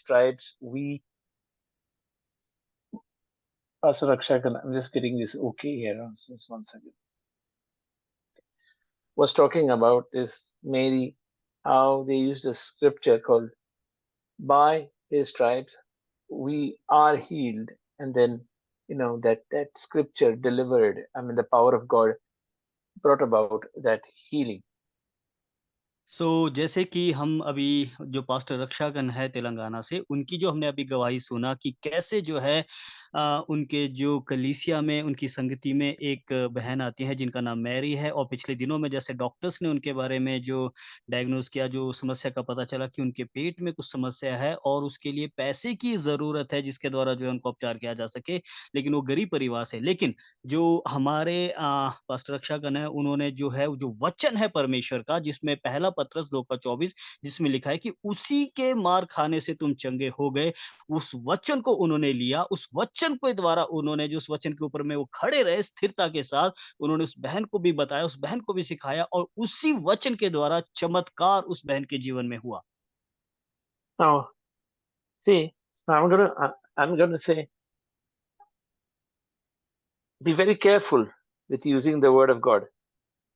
stripes we, Pastor Rakshakan, I'm just getting this okay here. Just 1 second. Was talking about is Mary, how they used a scripture called "By His stripes we are healed," and then that scripture delivered. I mean, the power of God brought about that healing. जैसे कि हम अभी जो pastor रक्षागन है तेलंगाना से, उनकी जो हमने अभी गवाही सुना कि कैसे जो है उनके जो कलीसिया में उनकी संगति में एक बहन आती है जिनका नाम मैरी है और पिछले दिनों में जैसे डॉक्टर्स ने उनके बारे में जो डायग्नोज़ किया, जो समस्या का पता चला कि उनके पेट में कुछ समस्या है और उसके लिए पैसे की ज़रूरत है जिसके द्वारा जो है उनका उपचार किया जा सके, लेकिन वो गरीब परिवार से। लेकिन जो हमारे पास्टर रक्षागण हैं, उन्होंने जो है, जो वचन है परमेश्वर का, जिसमें पहला पत्रस 2 का 24 जिसमें लिखा है कि उसी के मार खाने से तुम चंगे हो गए। उस वचन को उन्होंने लिया, उस वचन के द्वारा उन्होंने जो उस वचन के ऊपर में वो खड़े रहे स्थिरता के साथ, उन्होंने उस बहन को भी बताया, उस बहन को भी सिखाया और उसी वचन के द्वारा चमत्कार उस बहन के जीवन में हुआ। Now, see, I'm gonna say, be very careful with using the word of God.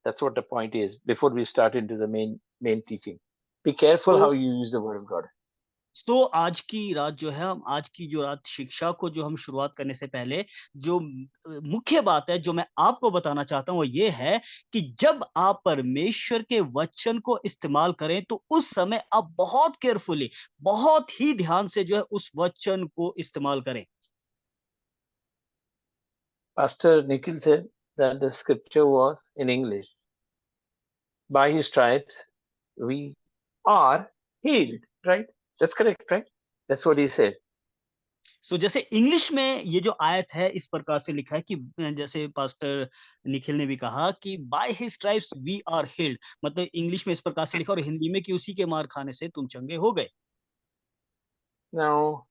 That's what the point is. Before we start into the main teaching, be careful so how you use the word of God. आज की रात जो है, हम आज की जो रात शिक्षा को जो हम शुरुआत करने से पहले जो मुख्य बात है जो मैं आपको बताना चाहता हूँ वो ये है कि जब आप परमेश्वर के वचन को इस्तेमाल करें तो उस समय आप बहुत केयरफुली, बहुत ही ध्यान से जो है उस वचन को इस्तेमाल करें। Pastor Nikhil said that the scripture was in English. By His stripes we are healed. Right? That's correct, right? That's what he said. जैसे इंग्लिश में ये जो आयत है इस प्रकार से लिखा है कि जैसे पास्टर निखिल ने भी कहा कि by his stripes we are healed, मतलब इंग्लिश में इस प्रकार से लिखा और हिंदी में कि उसी के मार खाने से तुम चंगे हो गए। Now,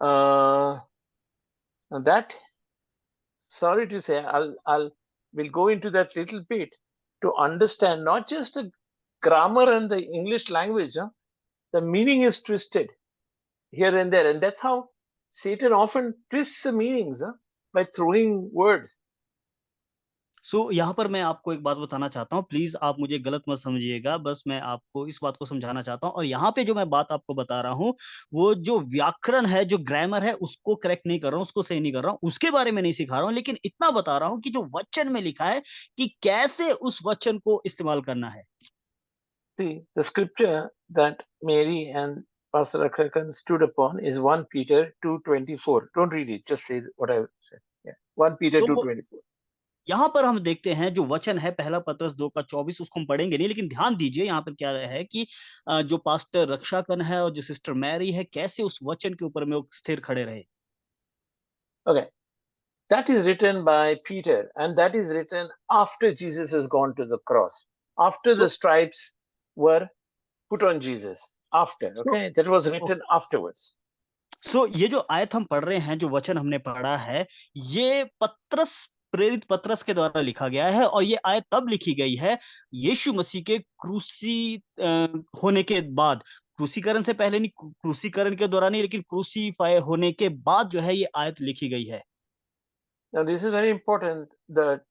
uh, that, sorry to say, we'll go into that little bit to understand not just the grammar and the English language. The meaning is twisted here and there, and that's how Satan often twists the meanings by throwing words. यहाँ पर मैं आपको एक बात बताना चाहता हूँ, please आप मुझे गलत मत समझिएगा, बस मैं आपको इस बात को समझाना चाहता हूँ और यहाँ पे जो मैं बात आपको बता रहा हूँ, वो जो व्याकरण है, जो ग्रामर है, उसको करेक्ट नहीं कर रहा हूँ, उसको सही नहीं कर रहा हूँ, उसके बारे में नहीं सिखा रहा हूँ, लेकिन इतना बता रहा हूँ कि जो वचन में लिखा है कि कैसे उस वचन को इस्तेमाल करना है। See, the scripture that Mary and Pastor Akhakan stood upon is 1 Peter 2:24. Don't read it, just say what I said. Yeah. 1 Peter सो 2:24. यहाँ पर हम देखते हैं जो वचन है पहला पत्रस 2 का 24 उसको हम पढ़ेंगे नहीं, लेकिन ध्यान दीजिए यहाँ पर क्या है कि जो पास्टर रक्षाकन है और जो सिस्टर मैरी है, कैसे उस वचन के ऊपर में वो स्थिर खड़े रहे। Okay. That is written by Peter, and that is written after Jesus has gone to the cross, after so the stripes were put on Jesus. After, so okay? That was written afterwards. ये जो आयत हम पढ़ रहे हैं, जो वचन हमने पढ़ा है, ये पत्रस प्रेरित पत्रस के द्वारा लिखा गया है और ये आयत तब लिखी गई है, यीशु मसीह के होने के बाद, क्रूसीकरण से पहले नहीं, क्रूसीकरण के दौरान नहीं, लेकिन क्रूसीफाई होने के बाद जो है ये आयत लिखी गई है। Now, this is very important. The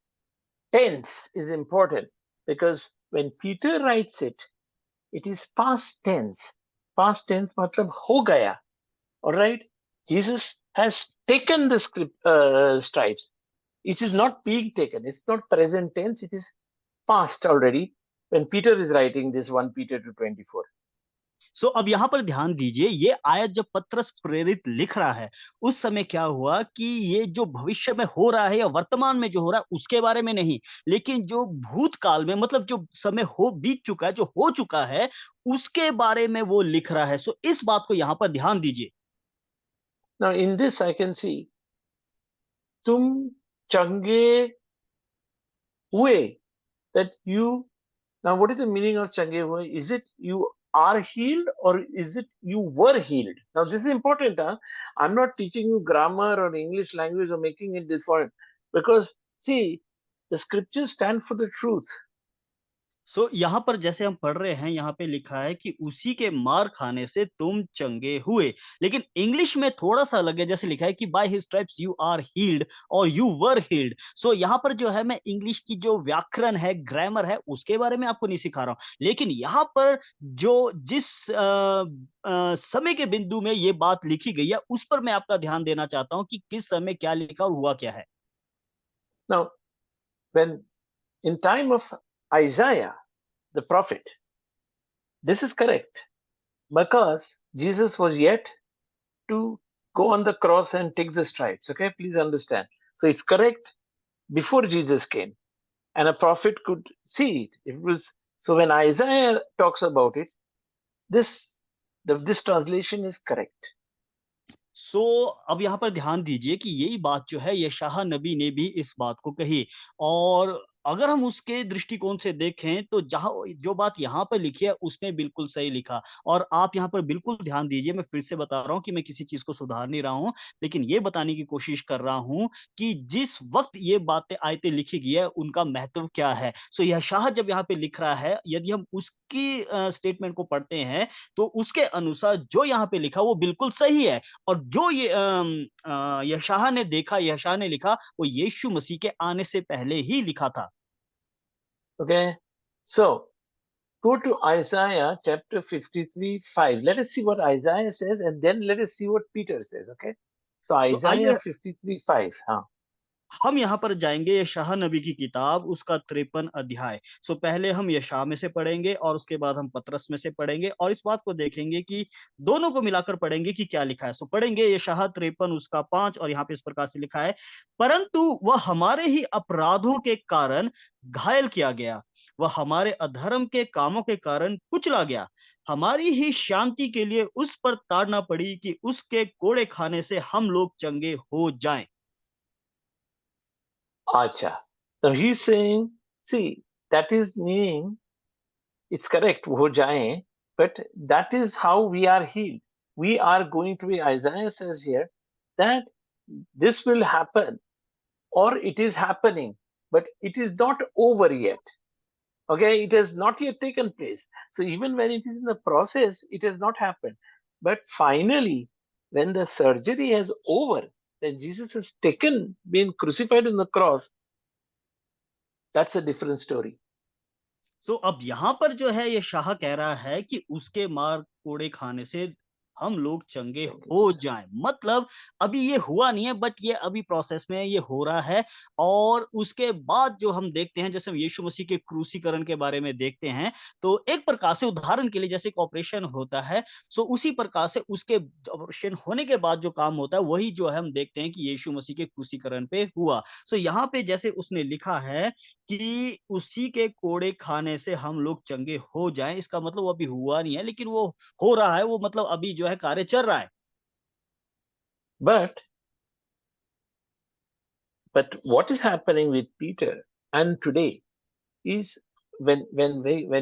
tense is important because when Peter writes it, it is past tense. Past tense matlab ho gaya. All right? Jesus has taken the stripes. It is not being taken. It's not present tense. It is past already when Peter is writing this 1 Peter 2:24. अब यहाँ पर ध्यान दीजिए, ये आयत जब पत्रस प्रेरित लिख रहा है, उस समय क्या हुआ कि ये जो भविष्य में हो रहा है या वर्तमान में जो हो रहा है, उसके बारे में नहीं, लेकिन जो भूतकाल में मतलब जो समय हो बीत चुका है, जो हो चुका है, उसके बारे में वो लिख रहा है। इस बात को यहाँ पर ध्यान दीजिए। Now, in this, I can see tum change hue, that you. Now, what is the meaning of change hue? Is it you are healed or is it you were healed? Now, this is important. I'm not teaching you grammar or English language or making it different because, see, the scriptures stand for the truth. यहाँ पर जैसे हम पढ़ रहे हैं, यहाँ पे लिखा है कि उसी के मार खाने से तुम चंगे हुए। लेकिन इंग्लिश में थोड़ा-सा अलग है, जैसे लिखा है कि by his stripes you are healed और यू वर हील्ड। यहाँ पर जो है मैं इंग्लिश की जो व्याकरण है, ग्रामर है, उसके बारे में आपको नहीं सिखा रहा हूँ। लेकिन यहाँ पर जो जिस समय के बिंदु में ये बात लिखी गई है, उस पर मैं आपका ध्यान देना चाहता हूँ कि किस समय क्या लिखा और हुआ क्या है? Now, when in time of Isaiah, the prophet, this is correct because Jesus was yet to go on the cross and take the stripes. Okay, please understand. So it's correct before Jesus came, and a prophet could see it. It was so when Isaiah talks about it, this this translation is correct. अब यहाँ पर ध्यान दीजिए कि यही बात जो है यशायाह नबी ने भी इस बात को कही और अगर हम उसके दृष्टिकोण से देखें तो जहाँ जो बात यहाँ पर लिखी है उसने बिल्कुल सही लिखा और आप यहाँ पर बिल्कुल ध्यान दीजिए मैं फिर से बता रहा हूँ कि मैं किसी चीज़ को सुधार नहीं रहा हूँ, लेकिन ये बताने की कोशिश कर रहा हूँ कि जिस वक़्त ये बातें आयतें लिखी गई है उनका महत्व क्या है? यशायाह जब यहाँ पे लिख रहा है यदि हम उसकी स्टेटमेंट को पढ़ते हैं तो उसके अनुसार जो यहाँ पे लिखा वो बिल्कुल सही है। और जो यशायाह ने लिखा वो यीशु मसीह के आने से पहले ही लिखा था। Okay, so go to Isaiah chapter 53 5. Let us see what Isaiah says and then let us see what Peter says. Okay, so Isaiah आइए 53 5. Huh? हम यहाँ पर जाएँगे यशायाह नबी की किताब उसका 53 अध्याय। पहले हम यशायाह में से पढ़ेंगे और उसके बाद हम पतरस में से पढ़ेंगे और इस बात को देखेंगे कि दोनों को मिलाकर पढ़ेंगे कि क्या लिखा है। पढ़ेंगे यशायाह 53 उसका 5 और यहाँ पे इस प्रकार से लिखा है, परंतु वह हमारे ही अपराधों के कारण घायल किया गया, वह हमारे अधर्म के कामों के कारण कुचला गया। हमारी ही शांति के लिए उस पर ताड़ना पड़ी कि उसके कोड़े खाने से हम लोग चंगे हो जाएँ। Acha. So he's saying, see, that is meaning it's correct, wo jaye, but that is how we are healed. We are going to be, Isaiah says here, that this will happen or it is happening, but it is not over yet. Okay, it has not yet taken place. So even when it is in the process, it has not happened. But finally, when the surgery is over, then Jesus has taken, been crucified on the cross, that's a different story. अब यहाँ पर जो है ये शाह कह रहा है कि उसके मार कोड़े खाने से हम लोग चंगे Thank you, हो Jesus. जाएं। मतलब अभी ये हुआ नहीं है बट ये अभी प्रोसेस में है, ये हो रहा है और उसके बाद जो हम देखते हैं जैसे हम यीशु मसीह के क्रूसीकरण के बारे में देखते हैं तो एक प्रकार से उदाहरण के लिए जैसे एक ऑपरेशन होता है उसी प्रकार से उसके ऑपरेशन होने के बाद जो काम होता है वही जो है हम देखते हैं कि यीशु मसीह के क्रूसीकरण पे हुआ। यहाँ पे जैसे उसने लिखा है कि उसी के कोड़े खाने से हम लोग चंगे हो जाएँ, इसका मतलब वो अभी हुआ नहीं है, लेकिन वो हो रहा है, वो मतलब अभी जो है कार्य चल रहा है। But what is happening with Peter and today is when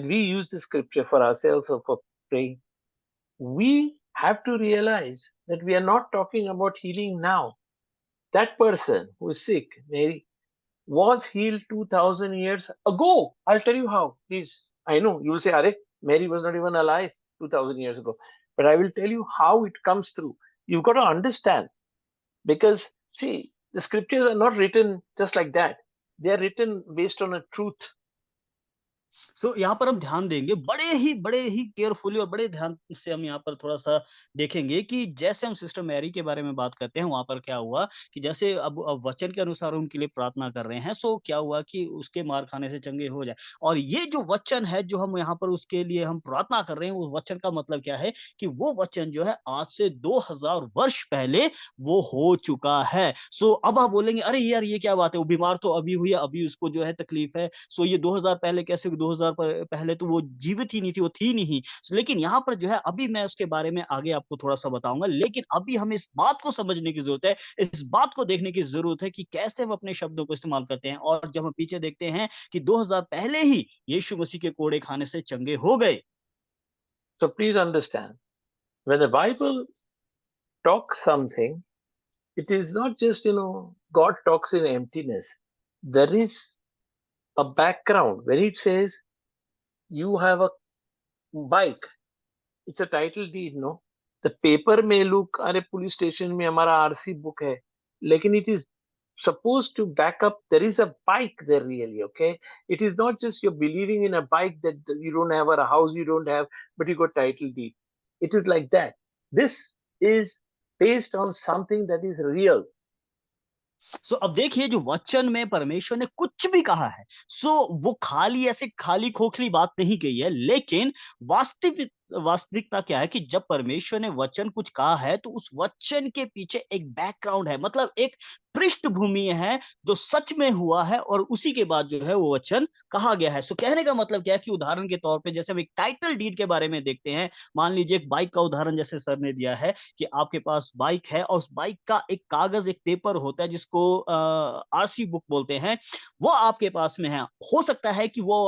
we use the scripture for ourselves or for praying, we have to realize that we are not talking about healing now. That person who is sick, Mary, was healed 2000 years ago. I'll tell you how. Please, I know you will say, Are, Mary was not even alive 2000 years ago. But I will tell you how it comes through. You've got to understand because, see, the scriptures are not written just like that, they are written based on a truth. यहाँ पर हम ध्यान देंगे बड़े ही carefully और बड़े ध्यान से हम यहाँ पर थोड़ा-सा देखेंगे कि जैसे हम सिस्टर मैरी के बारे में बात करते हैं, वहाँ पर क्या हुआ कि जैसे अब वचन के अनुसार उनके लिए प्रार्थना कर रहे हैं, क्या हुआ कि उसके मार खाने से चंगे हो जाए। और ये जो वचन है, जो हम यहाँ पर उसके लिए हम प्रार्थना कर रहे हैं, उस वचन का मतलब क्या है कि वो वचन जो है आज से 2000 वर्ष पहले वो हो चुका है। अब आप बोलेंगे, "अरे यार, ये क्या बात है? वो बीमार तो अभी हुई है, अभी उसको जो है तकलीफ है। ये 2000 पहले कैसे 2000 पहले तो वो जीवित ही नहीं थी, वो थी नहीं। लेकिन यहाँ पर जो है अभी मैं उसके बारे में आगे आपको थोड़ा-सा बताऊँगा, लेकिन अभी हमें इस बात को समझने की ज़रूरत है, इस बात को देखने की ज़रूरत है कि कैसे हम अपने शब्दों को इस्तेमाल करते हैं और जब हम पीछे देखते हैं कि 2000 पहले ही यीशु मसीह के कोड़े खाने से चंगे हो गए। So please understand, when the Bible talks something, it is not just, God talks in emptiness. There is a background when it says you have a bike, it's a title deed, no? The paper may look, अरे police station में हमारा RC book है, लेकिन it is supposed to back up. There is a bike there, really. Okay, it is not just you're believing in a bike that you don't have, or a house you don't have, but you got title deed. It is like that. This is based on something that is real. सो अब देखिए जो वचन में परमेश्वर ने कुछ भी कहा है, सो वो खाली ऐसे खाली खोखली बात नहीं कही है, लेकिन वास्तविकता क्या है कि जब परमेश्वर ने वचन कुछ कहा है तो उस वचन के पीछे एक बैकग्राउंड है, मतलब एक पृष्ठभूमि है जो सच में हुआ है और उसी के बाद जो है वो वचन कहा गया है। सो कहने का मतलब क्या है कि उदाहरण के तौर पे जैसे हम एक टाइटल डीड के बारे में देखते हैं, मान लीजिए एक बाइक का उदाहरण जैसे सर ने दिया है कि आपके पास बाइक है और उस बाइक का एक कागज, एक पेपर होता है जिसको आरसी बुक बोलते हैं, वो आपके पास में है। हो सकता है कि वो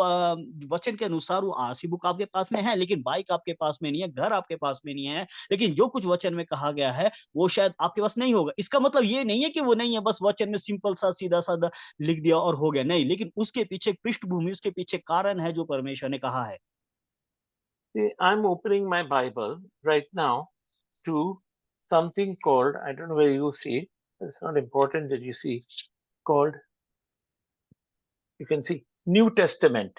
वचन के अनुसार वो आरसी बुक आपके पास में है, लेकिन बाइक आपके पास में नहीं है, घर आपके पास में नहीं है, लेकिन जो कुछ वचन में कहा गया है, वो शायद आपके पास नहीं होगा। इसका मतलब ये नहीं है कि वो नहीं है, बस वचन में सिंपल सा सीधा-साधा लिख दिया और हो गया, नहीं, लेकिन उसके पीछे एक पृष्ठभूमि, उसके पीछे कारण है जो परमेश्वर ने कहा है। See, I'm opening my Bible right now to something called, I don't know where you see. It's not important that you see. Called, you can see, New Testament.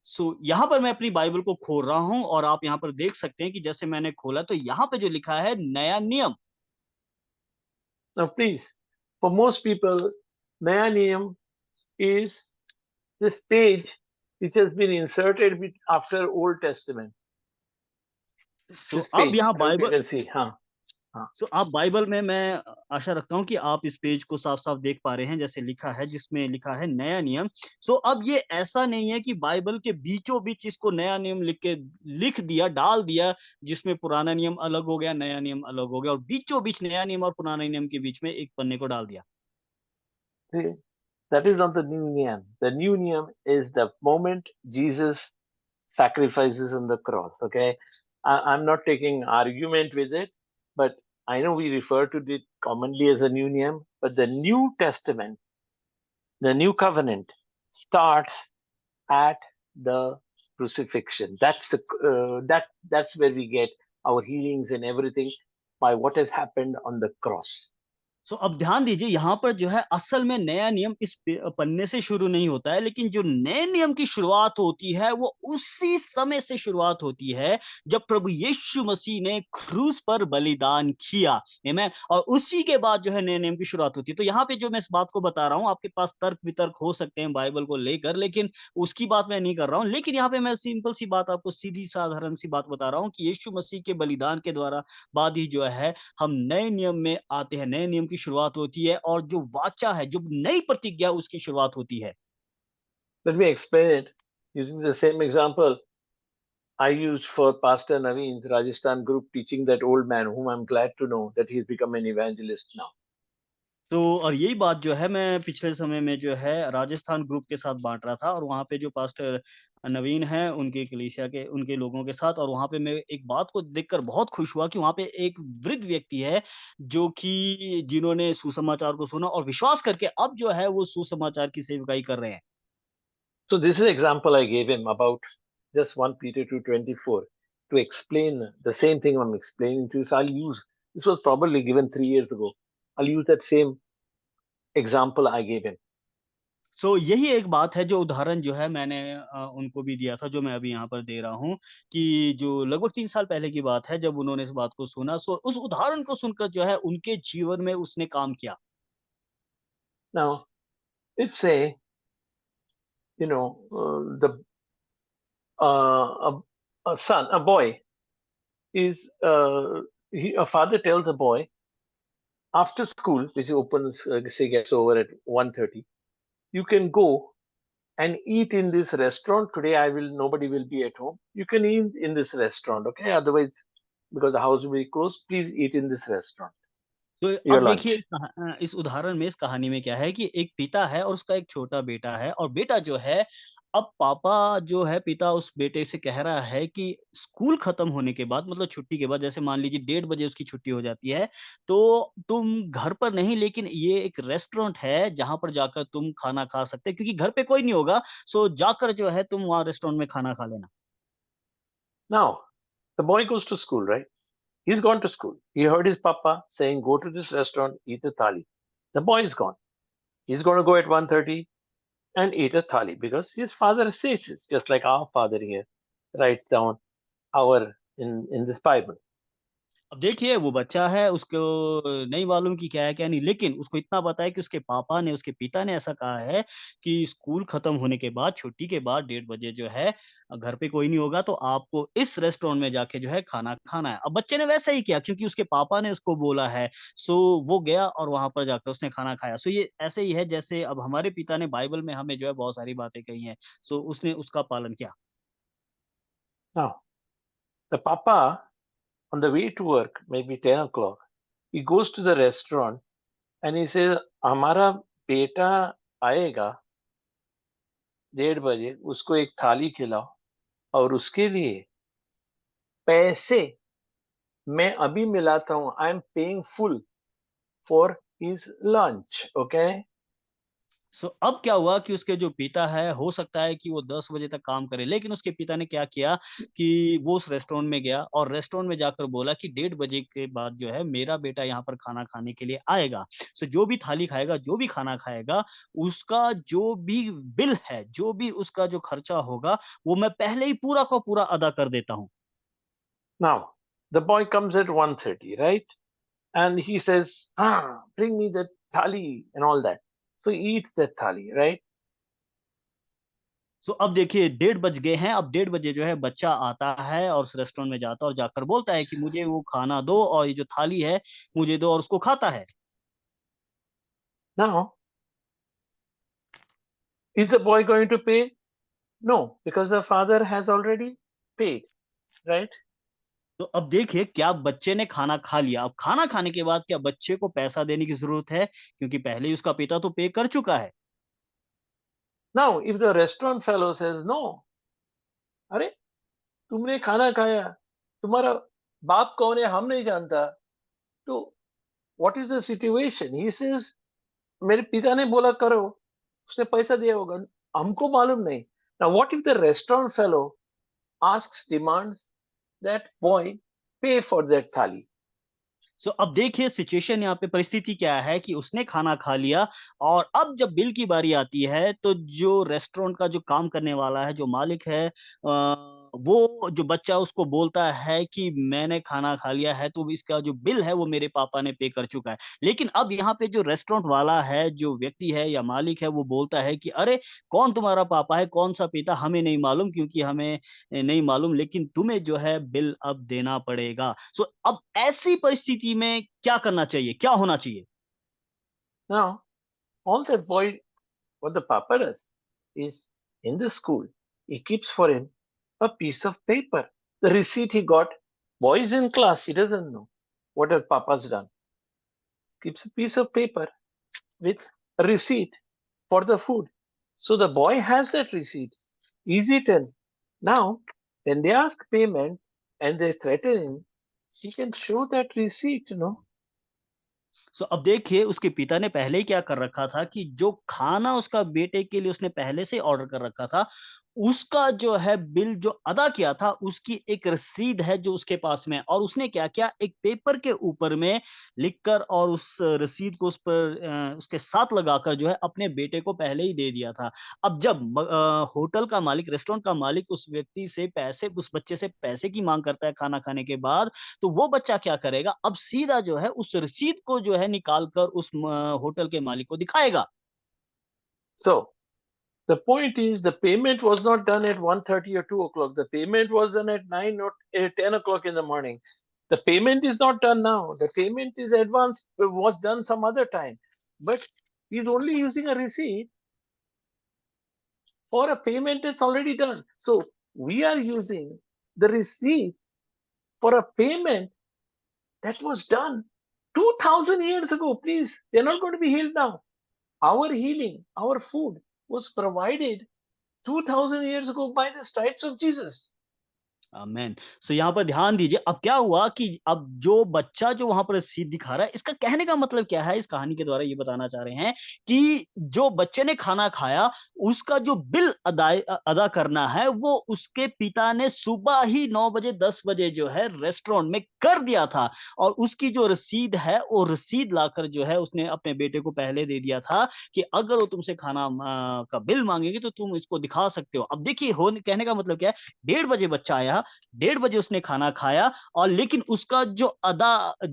सो यहाँ पर मैं अपनी बाइबल को खोल रहा हूँ और आप यहाँ पर देख सकते हैं कि जैसे मैंने खोला तो यहाँ पे जो लिखा है नया नियम। Now, please, for most people, Naya Niyam is this page which has been inserted after Old Testament. So This अब page, यहाँ I hope you Bible can see. Huh? Huh. सो आप बाइबल में मैं आशा रखता हूँ कि आप इस पेज को साफ-साफ देख पा रहे हैं, जैसे लिखा है जिसमें लिखा है नया नियम। सो अब ये ऐसा नहीं है कि बाइबल के बीचों-बीच इसको नया नियम लिख दिया, डाल दिया, जिसमें पुराना नियम अलग हो गया, नया नियम अलग हो गया और बीचों-बीच नया नियम और पुराने नियम के बीच में एक पन्ने को डाल दिया। See, that is not the new Niyam. The new Niyam is the moment Jesus sacrifices on the cross. Okay, I'm not taking argument with it, but I know we refer to it commonly as a new Niyam, but the New Testament, the New Covenant, starts at the crucifixion. That's where we get our healings and everything by what has happened on the cross. सो अब ध्यान दीजिए यहाँ पर जो है असल में नया नियम इस पन्ने से शुरू नहीं होता है, लेकिन जो नए नियम की शुरुआत होती है वो उसी समय से शुरुआत होती है जब प्रभु यीशु मसीह ने क्रूस पर बलिदान किया। आमीन। और उसी के बाद जो है नए नियम की शुरुआत होती है। तो यहाँ पे जो मैं इस बात को बता रहा हूँ, आपके पास तर्क वितर्क हो सकते हैं बाइबल को लेकर, लेकिन उसकी बात मैं नहीं कर रहा हूँ। लेकिन यहाँ पे मैं सिंपल सी बात आपको सीधी साधारण सी बात बता रहा हूँ कि यीशु मसीह के बलिदान के द्वारा बाद ही जो है हम नए नियम में आते हैं, नए नियम की शुरुआत होती है और जो वाचा है, जो नई प्रतिज्ञा उसकी शुरुआत होती है। Let me explain it using the same example I used for Pastor Naveen's Rajasthan group teaching that old man, whom I'm glad to know that he's become an evangelist now. तो और यही बात जो है मैं पिछले समय में जो है राजस्थान ग्रुप के साथ बाँट रहा था और वहाँ पे जो पास्टर नवीन हैं, उनके कलीसिया के उनके लोगों के साथ और वहाँ पे मैं एक बात को देखकर बहुत खुश हुआ कि वहाँ पे एक वृद्ध व्यक्ति है, जो कि जिन्होंने सुसमाचार को सुना और विश्वास करके अब जो है वो सुसमाचार की सेवकाई कर रहे हैं। So this is an example I gave him about just 1 Peter 2:24 to explain the same thing I'm explaining to you. So I'll use, this was probably given 3 years ago. I'll use that same example I gave him. सो यही एक बात है जो उदाहरण जो है मैंने उनको भी दिया था, जो मैं अभी यहाँ पर दे रहा हूँ कि जो लगभग 3 साल पहले की बात है जब उन्होंने इस बात को सुना, सो उस उदाहरण को सुनकर जो है उनके जीवन में उसने काम किया। Now, let's say, the a, a son, a boy is, a father tells a boy after school, which opens, say gets over at 1:30, you can go and eat in this restaurant. Today nobody will be at home. You can eat in this restaurant, okay? Otherwise, because the house will be closed, please eat in this restaurant, तो your अब lunch. देखिए इस उदाहरण में, इस कहानी में क्या है कि एक पिता है और उसका एक छोटा बेटा है और बेटा जो है अब पापा जो है पिता उस बेटे से कह रहा है कि स्कूल खत्म होने के बाद मतलब छुट्टी के बाद जैसे मान लीजिए 1:30 बजे उसकी छुट्टी हो जाती है, तो तुम घर पर नहीं लेकिन ये एक रेस्टोरेंट है जहाँ पर जाकर तुम खाना खा सकते हैं क्योंकि घर पे कोई नहीं होगा, सो जाकर जो है तुम वहाँ रेस्टोरेंट में खाना खा लेना। Now, the boy goes to school, right? He's gone to school. He heard his papa saying, "Go to this restaurant, eat a thali." The boy is gone. He's going to go at 1:30 and eat a thali because his father says it, just like our father here writes down our in this Bible. अब देखिए वो बच्चा है उसको नहीं मालूम कि क्या है क्या नहीं, लेकिन उसको इतना पता है कि उसके पापा ने, उसके पिता ने ऐसा कहा है कि स्कूल खत्म होने के बाद, छुट्टी के बाद 1:30 बजे जो है घर पे कोई नहीं होगा तो आपको इस रेस्टोरेंट में जाके जो है खाना खाना है। अब बच्चे ने वैसा ही किया क्योंकि उसके पापा ने उसको बोला है, सो वो गया और वहाँ पर जाकर उसने खाना खाया। सो ये ऐसे ही है जैसे अब हमारे पिता ने बाइबल में हमें जो है बहुत सारी बातें कही हैं, सो उसने उसका पालन किया। Now, the papa on the way to work, maybe 10 o'clock, he goes to the restaurant and he says, "हमारा बेटा आएगा 1:30 बजे, उसको एक थाली खिलाओ और उसके लिए पैसे मैं अभी मिलाता हूँ. I am paying full for his lunch." Okay. So अब क्या हुआ कि उसके जो पिता है, हो सकता है कि वो 10 बजे तक काम करे, लेकिन उसके पिता ने क्या किया कि वो उस रेस्टोरेंट में गया और रेस्टोरेंट में जाकर बोला कि 1:30 बजे के बाद जो है मेरा बेटा यहाँ पर खाना खाने के लिए आएगा। सो जो भी थाली खाएगा, जो भी खाना खाएगा, उसका जो भी बिल है, जो भी उसका जो खर्चा होगा, वो मैं पहले ही पूरा का पूरा अदा कर देता हूँ। Now, the boy comes at 1:30, right? And he says, bring me the thali and all that. So he eats that thali, right? सो अब देखिए 1:30 बज गए हैं, अब 1:30 बजे जो है बच्चा आता है और उस रेस्टोरेंट में जाता है और जाकर बोलता है कि मुझे वो खाना दो और ये जो थाली है, मुझे दो और उसको खाता है। Now, is the boy going to pay? No, because the father has already paid, right? तो अब देखिए क्या बच्चे ने खाना खा लिया, अब खाना खाने के बाद क्या बच्चे को पैसा देने की ज़रूरत है? क्योंकि पहले ही उसका पिता तो पे कर चुका है। Now, if the restaurant fellow says, no, अरे तुमने खाना खाया, तुम्हारा बाप कौन है हम नहीं जानता, तो what is the situation? He says, मेरे पिता ने बोला करो, उसने पैसा दिया होगा, हमको मालूम नहीं. Now, what if the restaurant fellow asks, demands that boy pay for that thali? सो अब देखिए सिचुएशन यहाँ पे परिस्थिति क्या है कि उसने खाना खा लिया और अब जब बिल की बारी आती है तो जो रेस्टोरेंट का जो काम करने वाला है, जो मालिक है वो जो बच्चा उसको बोलता है कि मैंने खाना खा लिया है तो इसका जो बिल है वो मेरे पापा ने पे कर चुका है। लेकिन अब यहाँ पे जो रेस्टोरेंट वाला है, जो व्यक्ति है या मालिक है वो बोलता है कि अरे! कौन तुम्हारा पापा है, कौन-सा पिता हमें नहीं मालूम क्योंकि हमें नहीं मालूम लेकिन तुम्हें जो है बिल अब देना पड़ेगा। सो अब ऐसी परिस्थिति में क्या करना चाहिए? क्या होना चाहिए? Now, all that boy, what the papa does is in the school, he keeps for him a piece of paper. The receipt he got, boy is in class, he doesn't know what her papa's done. Keeps a piece of paper with a receipt for the food. So the boy has that receipt. He's eaten. Now, when they ask payment and they threaten him, he can show that receipt. सो अब देखिए उसके पिता ने पहले ही क्या कर रखा था कि जो खाना उसका बेटे के लिए उसने पहले से ऑर्डर कर रखा था, उसका जो है बिल जो अदा किया था, उसकी एक रसीद है जो उसके पास में है और उसने क्या किया एक पेपर के ऊपर में लिखकर और उस रसीद को उस पर उसके साथ लगाकर जो है अपने बेटे को पहले ही दे दिया था। अब जब होटल का मालिक, रेस्टोरेंट का मालिक उस व्यक्ति से पैसे उस बच्चे से पैसे की माँग करता है खाना खाने के बाद, तो वो बच्चा क्या करेगा, अब सीधा जो है उस रसीद को जो है निकाल कर उस होटल के मालिक को दिखाएगा। So the point is the payment was not done at 1:30 or 2 o'clock. The payment was done at 9 or 10 o'clock in the morning. The payment is not done now. The payment is advanced, was done some other time. But he's only using a receipt for a payment that's already done. So we are using the receipt for a payment that was done 2000 years ago. Please, they're not going to be healed now. Our healing, our food was provided 2000 years ago by the stripes of Jesus. आमेन। सो यहाँ पर ध्यान दीजिए, अब क्या हुआ कि अब जो बच्चा जो वहाँ पर रसीद दिखा रहा है, इसका कहने का मतलब क्या है? इस कहानी के द्वारा ये बताना चाह रहे हैं कि जो बच्चे ने खाना खाया, उसका जो बिल अदा करना है, वो उसके पिता ने सुबह ही 9 बजे, 10 बजे जो है रेस्टोरेंट में कर दिया था और उसकी जो रसीद है, वो रसीद लाकर जो है उसने अपने बेटे को पहले दे दिया था कि अगर वो तुमसे खाना का बिल माँगेंगे, तो तुम इसको दिखा सकते हो। अब देखिए, होन कहने का मतलब क्या है? 1:30 बजे बच्चा आया, 1:30 बजे उसने खाना खाया और लेकिन उसका जो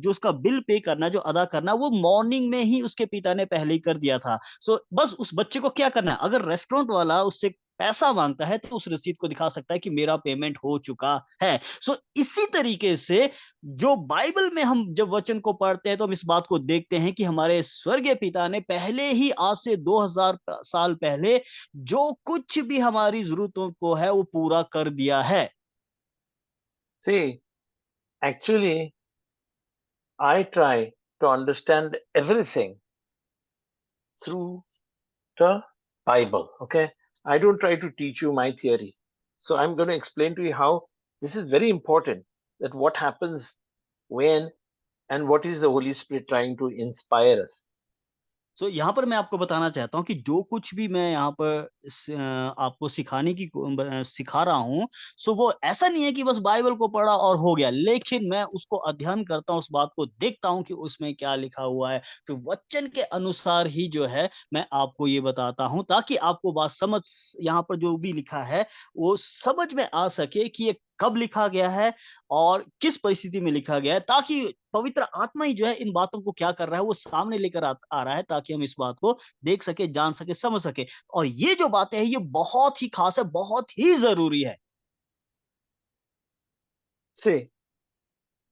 उसका बिल पे करना, जो अदा करना, वो मॉर्निंग में ही उसके पिता ने पहले ही कर दिया था। सो बस उस बच्चे को क्या करना है, अगर रेस्टोरेंट वाला उससे पैसा माँगता है, तो उस रसीद को दिखा सकता है कि मेरा पेमेंट हो चुका है। सो इसी तरीके से जो बाइबल में हम जब वचन को पढ़ते हैं, तो हम इस बात को देखते हैं कि हमारे स्वर्गीय पिता ने पहले ही आज से 2000 साल पहले जो कुछ भी हमारी ज़रूरतों को है, वो पूरा कर दिया है। See, actually, I try to understand everything through the Bible. Okay, I don't try to teach you my theory. So I'm going to explain to you how this is very important. That what happens when and what is the Holy Spirit trying to inspire us. सो यहाँ पर मैं आपको बताना चाहता हूँ कि जो कुछ भी मैं यहाँ पर आपको सिखाने की सिखा रहा हूँ, सो वो ऐसा नहीं है कि बस बाइबल को पढ़ा और हो गया, लेकिन मैं उसको अध्ययन करता हूँ, उस बात को देखता हूँ कि उसमें क्या लिखा हुआ है। फिर वचन के अनुसार ही जो है मैं आपको ये बताता हूँ, ताकि आपको बात समझ यहाँ पर जो भी लिखा है, वो समझ में आ सके कि ये कब लिखा गया है और किस परिस्थिति में लिखा गया है, ताकि पवित्र आत्मा ही जो है इन बातों को क्या कर रहा है, वो सामने लेकर आ रहा है, ताकि हम इस बात को देख सके, जान सके, समझ सके। और ये जो बातें हैं, ये बहुत ही खास है, बहुत ही ज़रूरी है। See,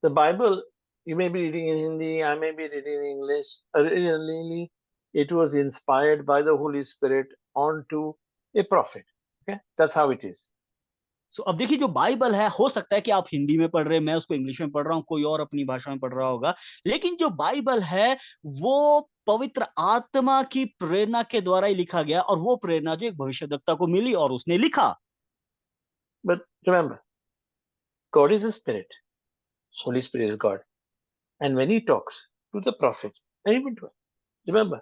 the Bible, you may be reading in Hindi, I may be reading in English. Originally, it was inspired by the Holy Spirit onto a prophet. Okay, that's how it is. सो अब देखिए, जो Bible है, हो सकता है कि आप हिंदी में पढ़ रहे हैं, मैं उसको इंग्लिश में पढ़ रहा हूँ, कोई और अपनी भाषा में पढ़ रहा होगा। लेकिन जो बाइबल है, वो पवित्र आत्मा की प्रेरणा के द्वारा ही लिखा गया और वो प्रेरणा जो एक भविष्यद्वक्ता को मिली और उसने लिखा। But remember, God is a spirit. Holy Spirit is God. And when he talks to the prophet, and even to us, remember,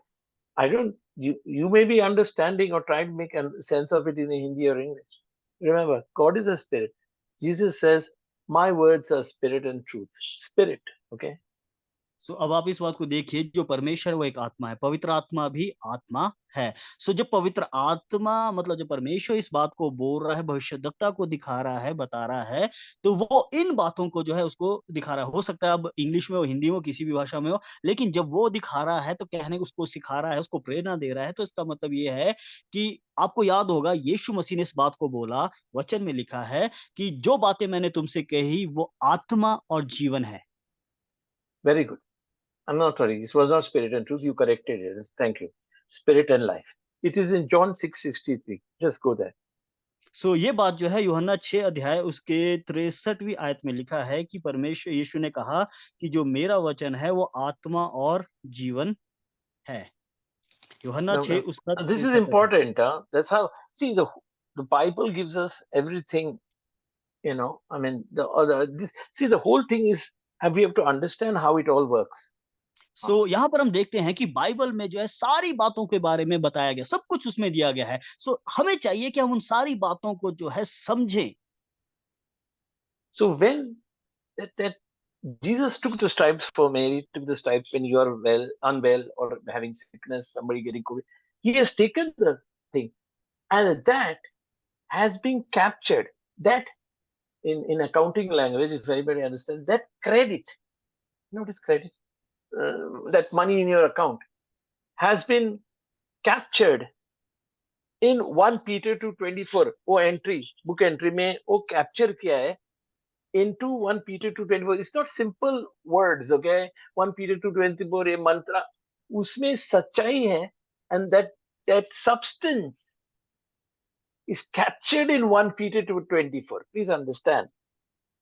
I don't you may be understanding or trying to make a sense of it in Hindi or English. Remember, God is a spirit. Jesus says, my words are spirit and truth. Spirit, okay? सो अब आप इस बात को देखिए, जो परमेश्वर है वो एक आत्मा है, पवित्र आत्मा भी आत्मा है। सो जब पवित्र आत्मा मतलब जब परमेश्वर इस बात को बोल रहा है, भविष्यद्वक्ता को दिखा रहा है, बता रहा है, तो वो इन बातों को जो है उसको दिखा रहा है। हो सकता है अब इंग्लिश में हो, हिंदी में हो, किसी भी भाषा में हो, लेकिन जब वो दिखा रहा है तो कहने उसको सिखा रहा है, उसको प्रेरणा दे रहा है, तो इसका मतलब ये है कि आपको याद होगा यीशु मसीह ने इस बात को बोला, वचन में लिखा है कि जो बातें मैंने तुमसे कही वो आत्मा और जीवन है। Very good. I'm not sorry. This was not spirit and truth. You corrected it. Thank you. Spirit and life. It is in John 6:63. Just go there. सो ये बात जो है यूहन्ना 6 अध्याय उसके 63वीं आयत में लिखा है कि परमेश्वर यीशु ने कहा कि जो मेरा वचन है वो आत्मा और जीवन है। यूहन्ना Now, 6 now, उसका this is 63 अध्याय। important. That's how. See, the Bible gives us everything. I mean, the other. See, the whole thing is. And we have to understand how it all works. सो यहाँ पर हम देखते हैं कि Bible में जो है सारी बातों के बारे में बताया गया, सब कुछ उसमें दिया गया है। सो हमें चाहिए कि हम उन सारी बातों को जो है समझें। So when that Jesus took the stripes for Mary, took the stripes when you are unwell, or having sickness, somebody getting COVID. He has taken the thing, and that has been captured. That in accounting language, if anybody understands that credit, you know what is credit? That money in your account has been captured in 1 Peter 2:24. वो entry, book entry में वो capture किया है into 1 Peter 2:24. It's not simple words, okay? 1 Peter 2:24 a mantra, उसमें सच्चाई है, and that substance is captured in 1 Peter 2:24. Please understand.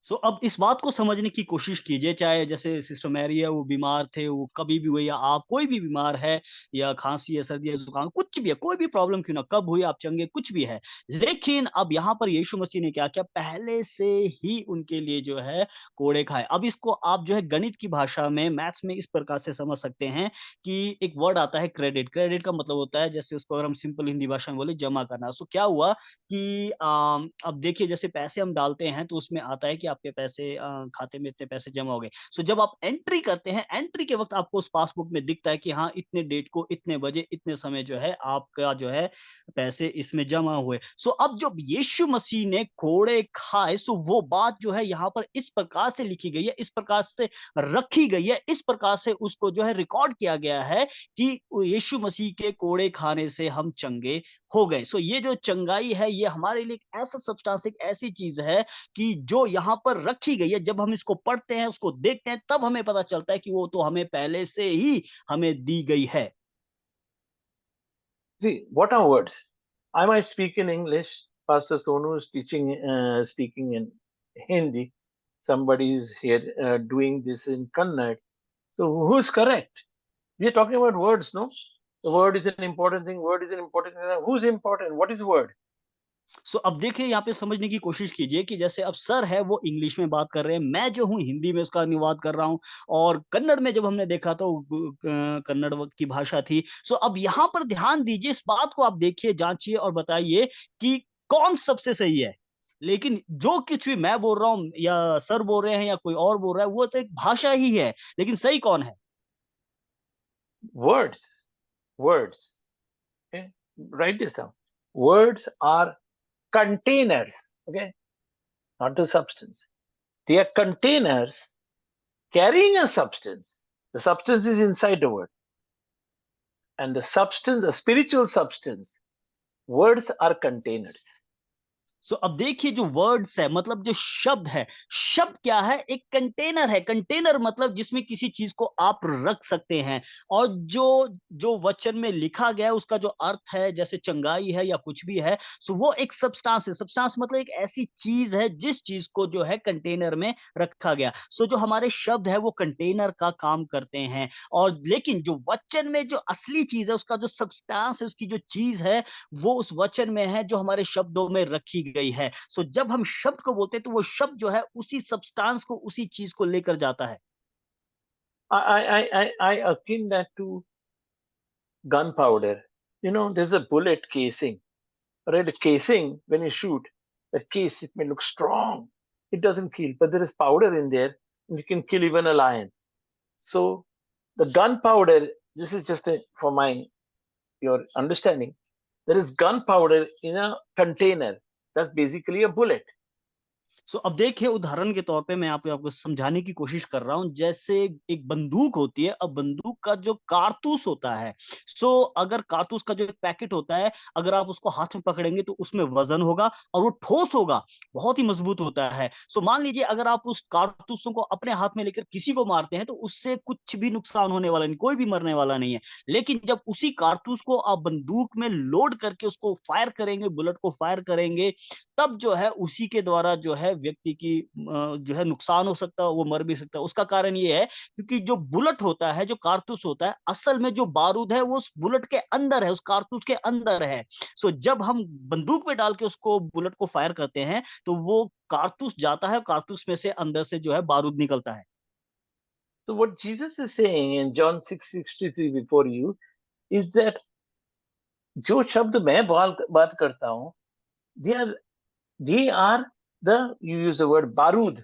सो अब इस बात को समझने की कोशिश कीजिए, चाहे जैसे सिस्टर मैरी है, वो बीमार थे, वो कभी भी हुए या आप कोई भी बीमार है या खाँसी है, सर्दी है, ज़ुकाम कुछ भी है, कोई भी प्रॉब्लम क्यों ना, कब हुई आप चंगे, कुछ भी है। लेकिन अब यहाँ पर यीशु मसीह ने क्या किया, पहले से ही उनके लिए जो है कोड़े खाए। अब इसको आप जो है गणित की भाषा में, मैथ्स में इस प्रकार से समझ सकते हैं कि एक वर्ड आता है क्रेडिट। क्रेडिट का मतलब होता है जैसे उसको अगर हम सिंपल हिंदी भाषा में बोले जमा करना। सो क्या हुआ कि अब देखिए जैसे पैसे हम डालते हैं तो उसमें आता है कि आपके पैसे खाते में इतने पैसे जमा हो गए। सो जब आप एंट्री करते हैं, एंट्री के वक़्त आपको उस पासबुक में दिखता है कि हाँ, इतने डेट को इतने बजे इतने समय जो है आपका जो है पैसे इसमें जमा हुए। सो अब जब यीशु मसीह ने कोड़े खाए सो वो बात जो है यहाँ पर इस प्रकार से लिखी गई है, इस प्रकार से रखी गई है, इस प्रकार से उसको जो है रिकॉर्ड किया गया है कि यीशु मसीह के कोड़े खाने से हम चंगे हो गए। सो ये जो चंगाई है ये हमारे लिए एक ऐसा सब्सटेंस एक ऐसी चीज़ है कि जो यहाँ पर रखी गई है, जब हम इसको पढ़ते हैं, उसको देखते हैं, तब हमें पता चलता है कि वो तो हमें पहले से ही हमें दी गई है। See, what are words? I might speak in English. Pastor Sonu is teaching, speaking in Hindi. Somebody is here doing this in Kannada. So who's correct? We are talking about words, no? The word is an important thing. Word is an important thing. Who's important? What is word? सो अब देखिए यहाँ पे समझने की कोशिश कीजिए कि जैसे अब सर है वो इंग्लिश में बात कर रहे हैं, मैं जो हूँ हिंदी में उसका अनुवाद कर रहा हूँ और कन्नड़ में जब हमने देखा तो कन्नड़ की भाषा थी। सो अब यहाँ पर ध्यान दीजिए, इस बात को आप देखिए, जांचिए और बताइए कि कौन सबसे सही है। लेकिन जो कुछ भी मैं बोल रहा हूँ या सर बोल रहे हैं या कोई और बोल रहा है वो तो एक भाषा ही है, लेकिन सही कौन है? Words. Words. Okay? Write this down. Words are containers. Okay? Not the substance. They are containers carrying a substance. The substance is inside the word. And the substance, the spiritual substance, words are containers. सो अब देखिए जो words है मतलब जो शब्द है, शब्द क्या है? एक कंटेनर है। कंटेनर मतलब जिसमें किसी चीज को आप रख सकते हैं और जो जो वचन में लिखा गया है उसका जो अर्थ है जैसे चंगाई है या कुछ भी है, सो वो एक सब्सटेंस है। सब्सटेंस मतलब एक ऐसी चीज है जिस चीज को जो है कंटेनर में रखा गया। सो जो हमारे शब्द है वो कंटेनर का काम करते हैं और लेकिन जो वचन में जो असली चीज है उसका जो सब्सटेंस है उसकी जो चीज है वो उस वचन में है जो हमारे शब्दों में रखी गई है। सो जब हम शब्द को बोलते हैं तो वो शब्द जो है उसी सब्सटेंस को उसी चीज को लेकर जाता है। I akin that to gunpowder. You know, there's a bullet casing. Right? The casing, when you shoot, the case, it may look strong. It doesn't kill, but there is powder in there, and you can kill even a lion. So the gunpowder, this is just for your understanding. There is gunpowder in a container. That's basically a bullet. सो अब देखिए उदाहरण के तौर पे मैं यहाँ पे आपको समझाने की कोशिश कर रहा हूँ जैसे एक बंदूक होती है। अब बंदूक का जो कारतूस होता है, सो अगर कारतूस का जो एक पैकेट होता है, अगर आप उसको हाथ में पकड़ेंगे तो उसमें वजन होगा और वो ठोस होगा, बहुत ही मजबूत होता है। सो मान लीजिए अगर आप उस कारतूसों को अपने हाथ में लेकर किसी को मारते हैं तो उससे कुछ भी नुकसान होने वाला नहीं, कोई भी मरने वाला नहीं है। लेकिन जब उसी कारतूस को आप बंदूक में लोड करके उसको फायर करेंगे, बुलेट को फायर करेंगे, तब जो है उसी के द्वारा जो है व्यक्ति की जो है नुकसान हो सकता है, वो मर भी सकता है। उसका कारण ये है क्योंकि जो बुलेट होता है, जो कारतूस होता है, असल में जो बारूद है वो उस बुलेट के अंदर है, उस कारतूस के अंदर है। सो जब हम बंदूक में डाल के उसको बुलेट को फायर करते हैं, तो वो कारतूस जाता है, कारतूस में से अंदर से जो है बारूद निकलता है। So what Jesus is saying in John 6:63 before you is that जो शब्द मैं बात करता हूँ, they are the, you use the word barud,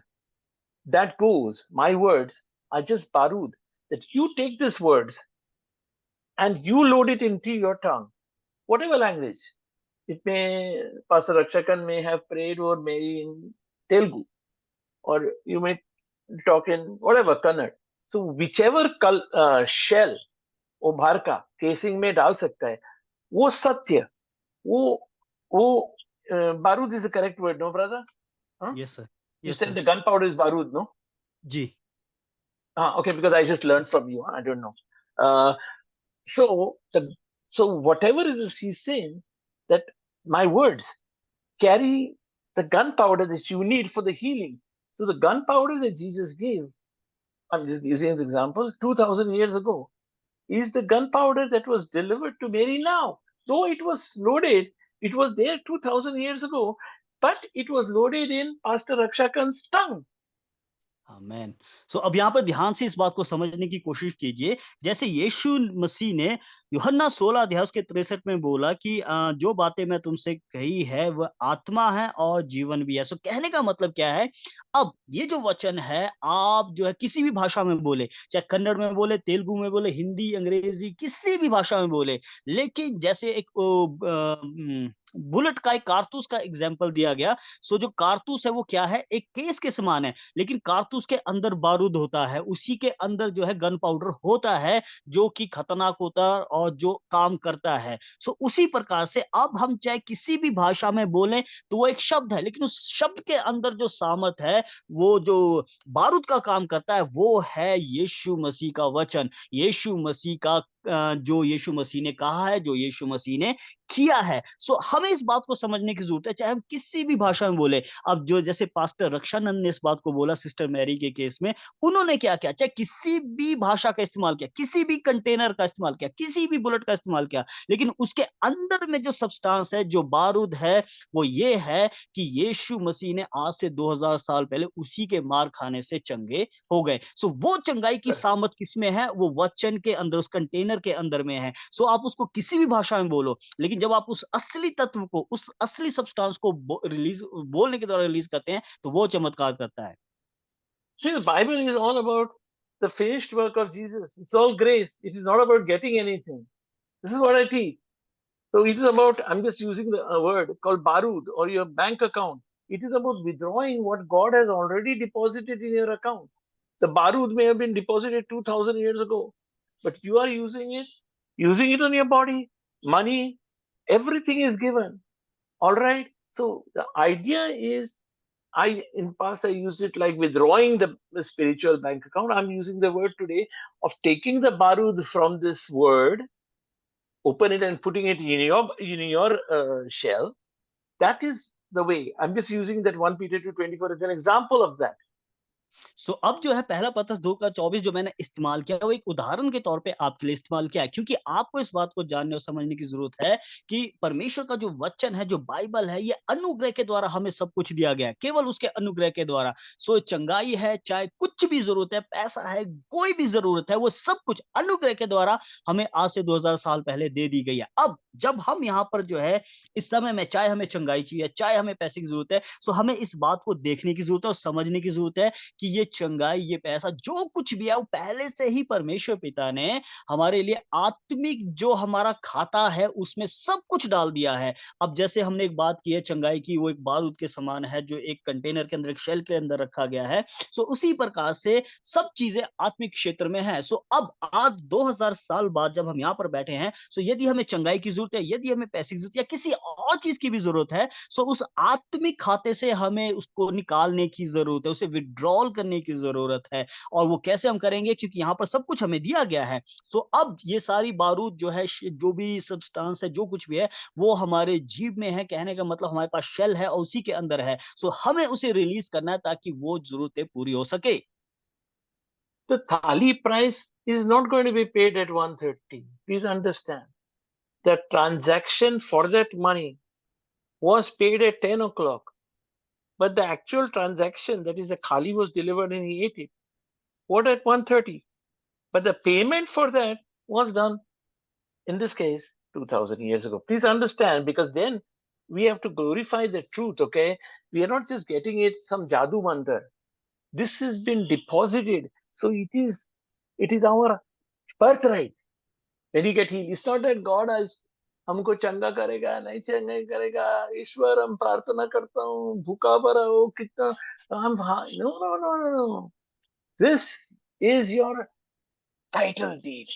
that goes, my words are just barud, that you take these words and you load it into your tongue, whatever language. It may, Pastor Rakshakan may have prayed or maybe in Telugu, or you may talk in whatever, Kannada. So whichever shell वो बाहर का casing में डाल सकता है, वो सत्य, वो बारूद is the correct word, no brother? Huh? Yes sir, You yes said sir. the gunpowder is barud, no? जी। Okay, because I just learned from you. I don't know. Uh, so the so whatever it is he's saying, that my words carry the gunpowder that you need for the healing. So the gunpowder that Jesus gave, I'm just using the example, 2000 years ago, is the gunpowder that was delivered to Mary now. Though it was loaded, it was there 2000 years ago, but it was loaded in Pastor Rakshakan's tongue. आमेन। सो अब यहाँ पर ध्यान से इस बात को समझने की कोशिश कीजिए, जैसे यीशु मसीह ने यूहन्ना 16 अध्याय उसके 63 में बोला कि जो बातें मैं तुमसे कही है वह आत्मा है और जीवन भी है। सो कहने का मतलब क्या है? अब ये जो वचन है आप जो है किसी भी भाषा में बोले, चाहे कन्नड़ में बोले, तेलुगु में बोले, हिंदी, अंग्रेजी किसी भी भाषा में बोले, लेकिन जैसे एक बुलेट का एक कारतूस का एग्जाम्पल दिया गया। सो जो कारतूस है वो क्या है? एक केस के समान है, लेकिन कारतूस के अंदर बारूद होता है, उसी के अंदर जो है गन पाउडर होता है, जो कि खतरनाक होता है और जो काम करता है। सो उसी प्रकार से अब हम चाहे किसी भी भाषा में बोलें, तो वो एक शब्द है, लेकिन उस शब्द के अंदर जो सामर्थ है, वो जो बारूद का काम करता है, वो है यीशु मसीह का वचन, यीशु मसीह का जो यीशु मसीह ने कहा है, जो यीशु मसीह ने किया है। सो हमें इस बात को समझने की ज़रूरत है, चाहे हम किसी भी भाषा में बोले। अब जो जैसे पास्टर रक्षानंद ने इस बात को बोला सिस्टर मैरी के केस में, उन्होंने क्या किया? चाहे किसी भी भाषा का इस्तेमाल किया, किसी भी कंटेनर का इस्तेमाल किया, किसी भी बुलेट का इस्तेमाल किया, लेकिन उसके अंदर में जो सब्सटेंस है, जो बारूद है, वो ये है कि यीशु मसीह ने आज से 2000 साल पहले उसी के मार खाने से चंगे हो गए। सो वो चंगाई की सामर्थ किसमें है? वो वचन के अंदर, उस कंटेनर के अंदर में है। सो आप उसको किसी भी भाषा में बोलो, लेकिन जब आप उस असली तत्व को, उस असली सब्सटेंस को बोलने के द्वारा रिलीज करते हैं, तो वो चमत्कार करता है। See, the Bible is all about the finished work of Jesus. It's all grace. It is not about getting anything. This is what I teach. So it is about, I'm just using the word called barud or your bank account. It is about withdrawing what God has already deposited in your account. The barud may have been deposited 2000 years ago, but you are using it on your body, money, everything is given. All right. So the idea is, in past I used it like withdrawing the spiritual bank account. I'm using the word today of taking the barud from this word, open it and putting it in your shell. That is the way. I'm just using that 1 Peter 2:24 as an example of that. सो अब जो है पहला पत्रस 2 का 24 जो मैंने इस्तेमाल किया, वो एक उदाहरण के तौर पे आपके लिए इस्तेमाल किया है, क्योंकि आपको इस बात को जानने और समझने की ज़रूरत है कि परमेश्वर का जो वचन है, जो बाइबल है, ये अनुग्रह के द्वारा हमें सब कुछ दिया गया है, केवल उसके अनुग्रह के द्वारा। सो चंगाई है, चाहे कुछ भी ज़रूरत है, पैसा है, कोई भी ज़रूरत है, वो सब कुछ अनुग्रह के द्वारा हमें आज से 2000 साल पहले दे दी गई है। अब जब हम यहाँ पर जो है, इस समय में चाहे हमें चंगाई चाहिए, चाहे हमें पैसे की ज़रूरत है, सो हमें इस बात को देखने की ज़रूरत है और समझने की ज़रूरत है कि ये चंगाई, ये पैसा जो कुछ भी है वो पहले से ही परमेश्वर पिता ने हमारे लिए आत्मिक जो हमारा खाता है उसमें सब कुछ डाल दिया है। अब जैसे हमने एक बात की है चंगाई की, वो एक बारूद के समान है जो एक कंटेनर के अंदर, एक शेल के अंदर रखा गया है। सो उसी प्रकार से सब चीज़ें आत्मिक क्षेत्र में हैं। सो अब आज 2000 साल बाद जब हम यहाँ पर बैठे हैं, सो यदि हमें चंगाई की ज़रूरत है, यदि हमें पैसे की ज़रूरत है या किसी और चीज़ की भी ज़रूरत है, सो उस आत्मिक खाते से हमें उसको निकालने की ज़रूरत है, उसे विथड्रॉल करने की ज़रूरत है। और वो कैसे हम करेंगे? क्योंकि यहाँ पर सब कुछ हमें दिया गया है। सो अब ये सारी बारूद जो है जो भी सब्सटेंस है, जो कुछ भी है, वो हमारे जीभ में है। कहने का मतलब हमारे पास शेल है और उसी के अंदर है। सो हमें उसे रिलीज़ करना है ताकि वो ज़रूरतें पूरी हो सके। The thali price is not going to be paid at 1:30. Please understand. The transaction for that money was paid at 10 o'clock. But the actual transaction, that is the thali was delivered and he ate it. What at 1:30? But the payment for that was done, in this case, 2000 years ago. Please understand, because then we have to glorify the truth, okay? We are not just getting it some jadoo mantra. This has been deposited. So it is our birthright. When you get healed, it's not that God has हमको चंगा करेगा नहीं चंगा करेगा ईश्वर हम प्रार्थना करता हूँ भूखा भरा हो कितना हम no no no no no this is your title deed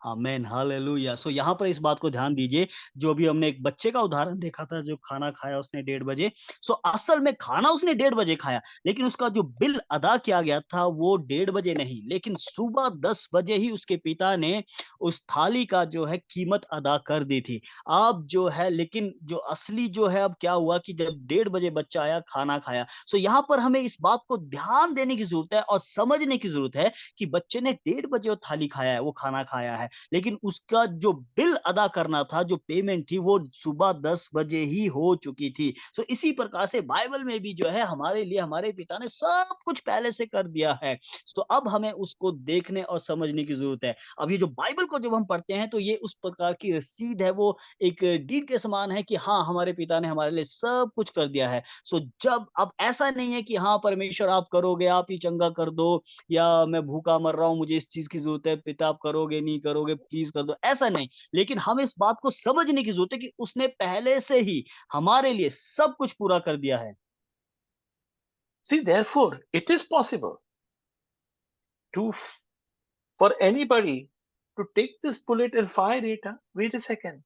amen, hallelujah. So यहाँ पर इस बात को ध्यान दीजिए, जो अभी हमने एक बच्चे का उदाहरण देखा था, जो खाना खाया उसने 1:30 बजे। सो असल में खाना उसने 1:30 बजे खाया, लेकिन उसका जो बिल अदा किया गया था, वो 1:30 बजे नहीं, लेकिन सुबह 10 बजे ही उसके पिता ने उस थाली का जो है कीमत अदा कर दी थी। अब जो है लेकिन जो असली जो है अब क्या हुआ कि जब 1:30 बजे बच्चा आया, खाना खाया। सो यहाँ पर हमें इस बात को ध्यान देने की ज़रूरत है और समझने की ज़रूरत है कि बच्चे ने 1:30 बजे वो थाली खाया है, वो खाना खाया है। लेकिन उसका जो बिल अदा करना था, जो पेमेंट थी, वो सुबह 10 बजे ही हो चुकी थी। सो इसी प्रकार से बाइबल में भी जो है हमारे लिए हमारे पिता ने सब कुछ पहले से कर दिया है। तो अब हमें उसको देखने और समझने की ज़रूरत है। अब ये जो बाइबल को जब हम पढ़ते हैं तो ये उस प्रकार की रसीद है, वो एक डीड के समान है कि हाँ, हमारे पिता ने हमारे लिए सब कुछ कर दिया है। सो जब अब ऐसा नहीं है कि हाँ, परमेश्वर आप करोगे, आप ही चंगा कर दो या मैं भूखा मर रहा हूँ, मुझे इस चीज़ की ज़रूरत है, पिता आप करोगे, नहीं करोगे, प्लीज़ कर दो, ऐसा नहीं। लेकिन हमें इस बात को समझने की ज़रूरत है कि उसने पहले से ही हमारे लिए सब कुछ पूरा कर दिया है। See, therefore, it is possible to for anybody to take this bullet and fire it. Huh? Wait a second.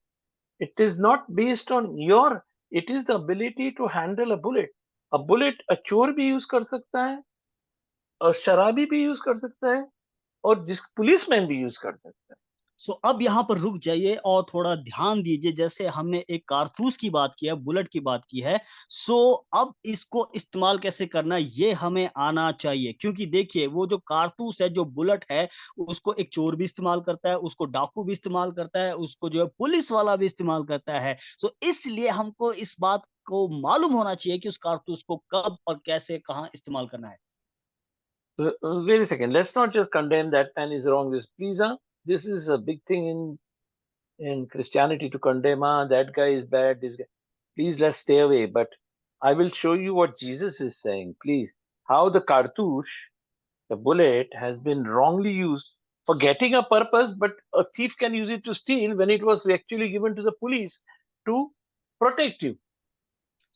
It is not based on your. It is the ability to handle a bullet. A bullet a चोर भी use कर सकता है, और शराबी भी use कर सकता है, और जिस पुलिसमैन भी यूज कर सकता है। सो अब यहाँ पर रुक जाइए और थोड़ा ध्यान दीजिए, जैसे हमने एक कारतूस की बात की है, बुलेट की बात की है। सो अब इसको इस्तेमाल कैसे करना है, ये हमें आना चाहिए, क्योंकि देखिए वो जो कारतूस है, जो बुलेट है, उसको एक चोर भी इस्तेमाल करता है, उसको डाकू भी इस्तेमाल करता है, उसको जो है पुलिस वाला भी इस्तेमाल करता है। सो इसलिए हमको इस बात को मालूम होना चाहिए कि उस कारतूस को कब और कैसे, कहाँ इस्तेमाल करना है। Wait a second. Let's not just condemn that man is wrong. This is a big thing in Christianity to condemn. Ah, that guy is bad. This guy. Please, let's stay away. But I will show you what Jesus is saying. Please, how the cartouche, the bullet, has been wrongly used for getting a purpose, but a thief can use it to steal when it was actually given to the police to protect you.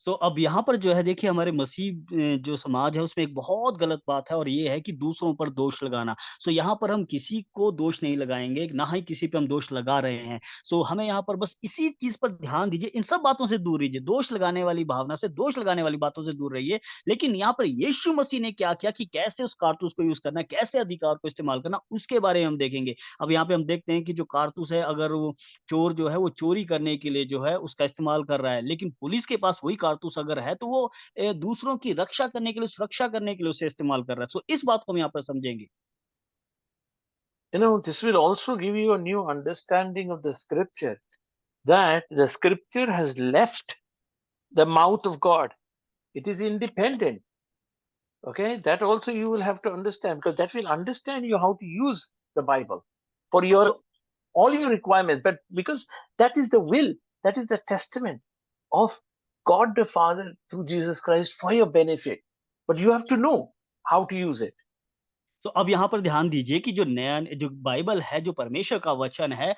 तो अब यहाँ पर जो है देखिए हमारे मसीह जो समाज है उसमें एक बहुत गलत बात है और ये है कि दूसरों पर दोष लगाना। सो यहाँ पर हम किसी को दोष नहीं लगाएँगे, ना ही किसी पे हम दोष लगा रहे हैं। सो हमें यहाँ पर बस इसी चीज़ पर ध्यान दीजिए, इन सब बातों से दूर रहिए, दोष लगाने वाली भावना से, दोष लगाने वाली बातों से दूर रहिए। लेकिन यहाँ पर यीशु मसीह ने क्या किया कि कैसे उस कारतूस को यूज़ करना है, कैसे अधिकार को इस्तेमाल करना, उसके बारे में हम देखेंगे। अब यहाँ पे हम देखते हैं कि जो कारतूस है, अगर वो चोर जो है वो चोरी करने के लिए जो है उसका इस्तेमाल कर रहा है। लेकिन पुलिस के पास वही कारतूस अगर है तो वो दूसरों की रक्षा करने के लिए, सुरक्षा करने के लिए उसे इस्तेमाल कर रहा है। सो इस बात को हम यहाँ पर समझेंगे। This will also give you a new understanding of the scripture, that the scripture has left the mouth of God. It is independent. Okay, that also you will have to understand, because that will understand you how to use the Bible for your तो all your requirements. But because that is the will, that is the testament of God the Father through Jesus Christ for your benefit. But you have to know how to use it. तो अब यहाँ पर ध्यान दीजिए कि जो नया जो बाइबल है, जो परमेश्वर का वचन है,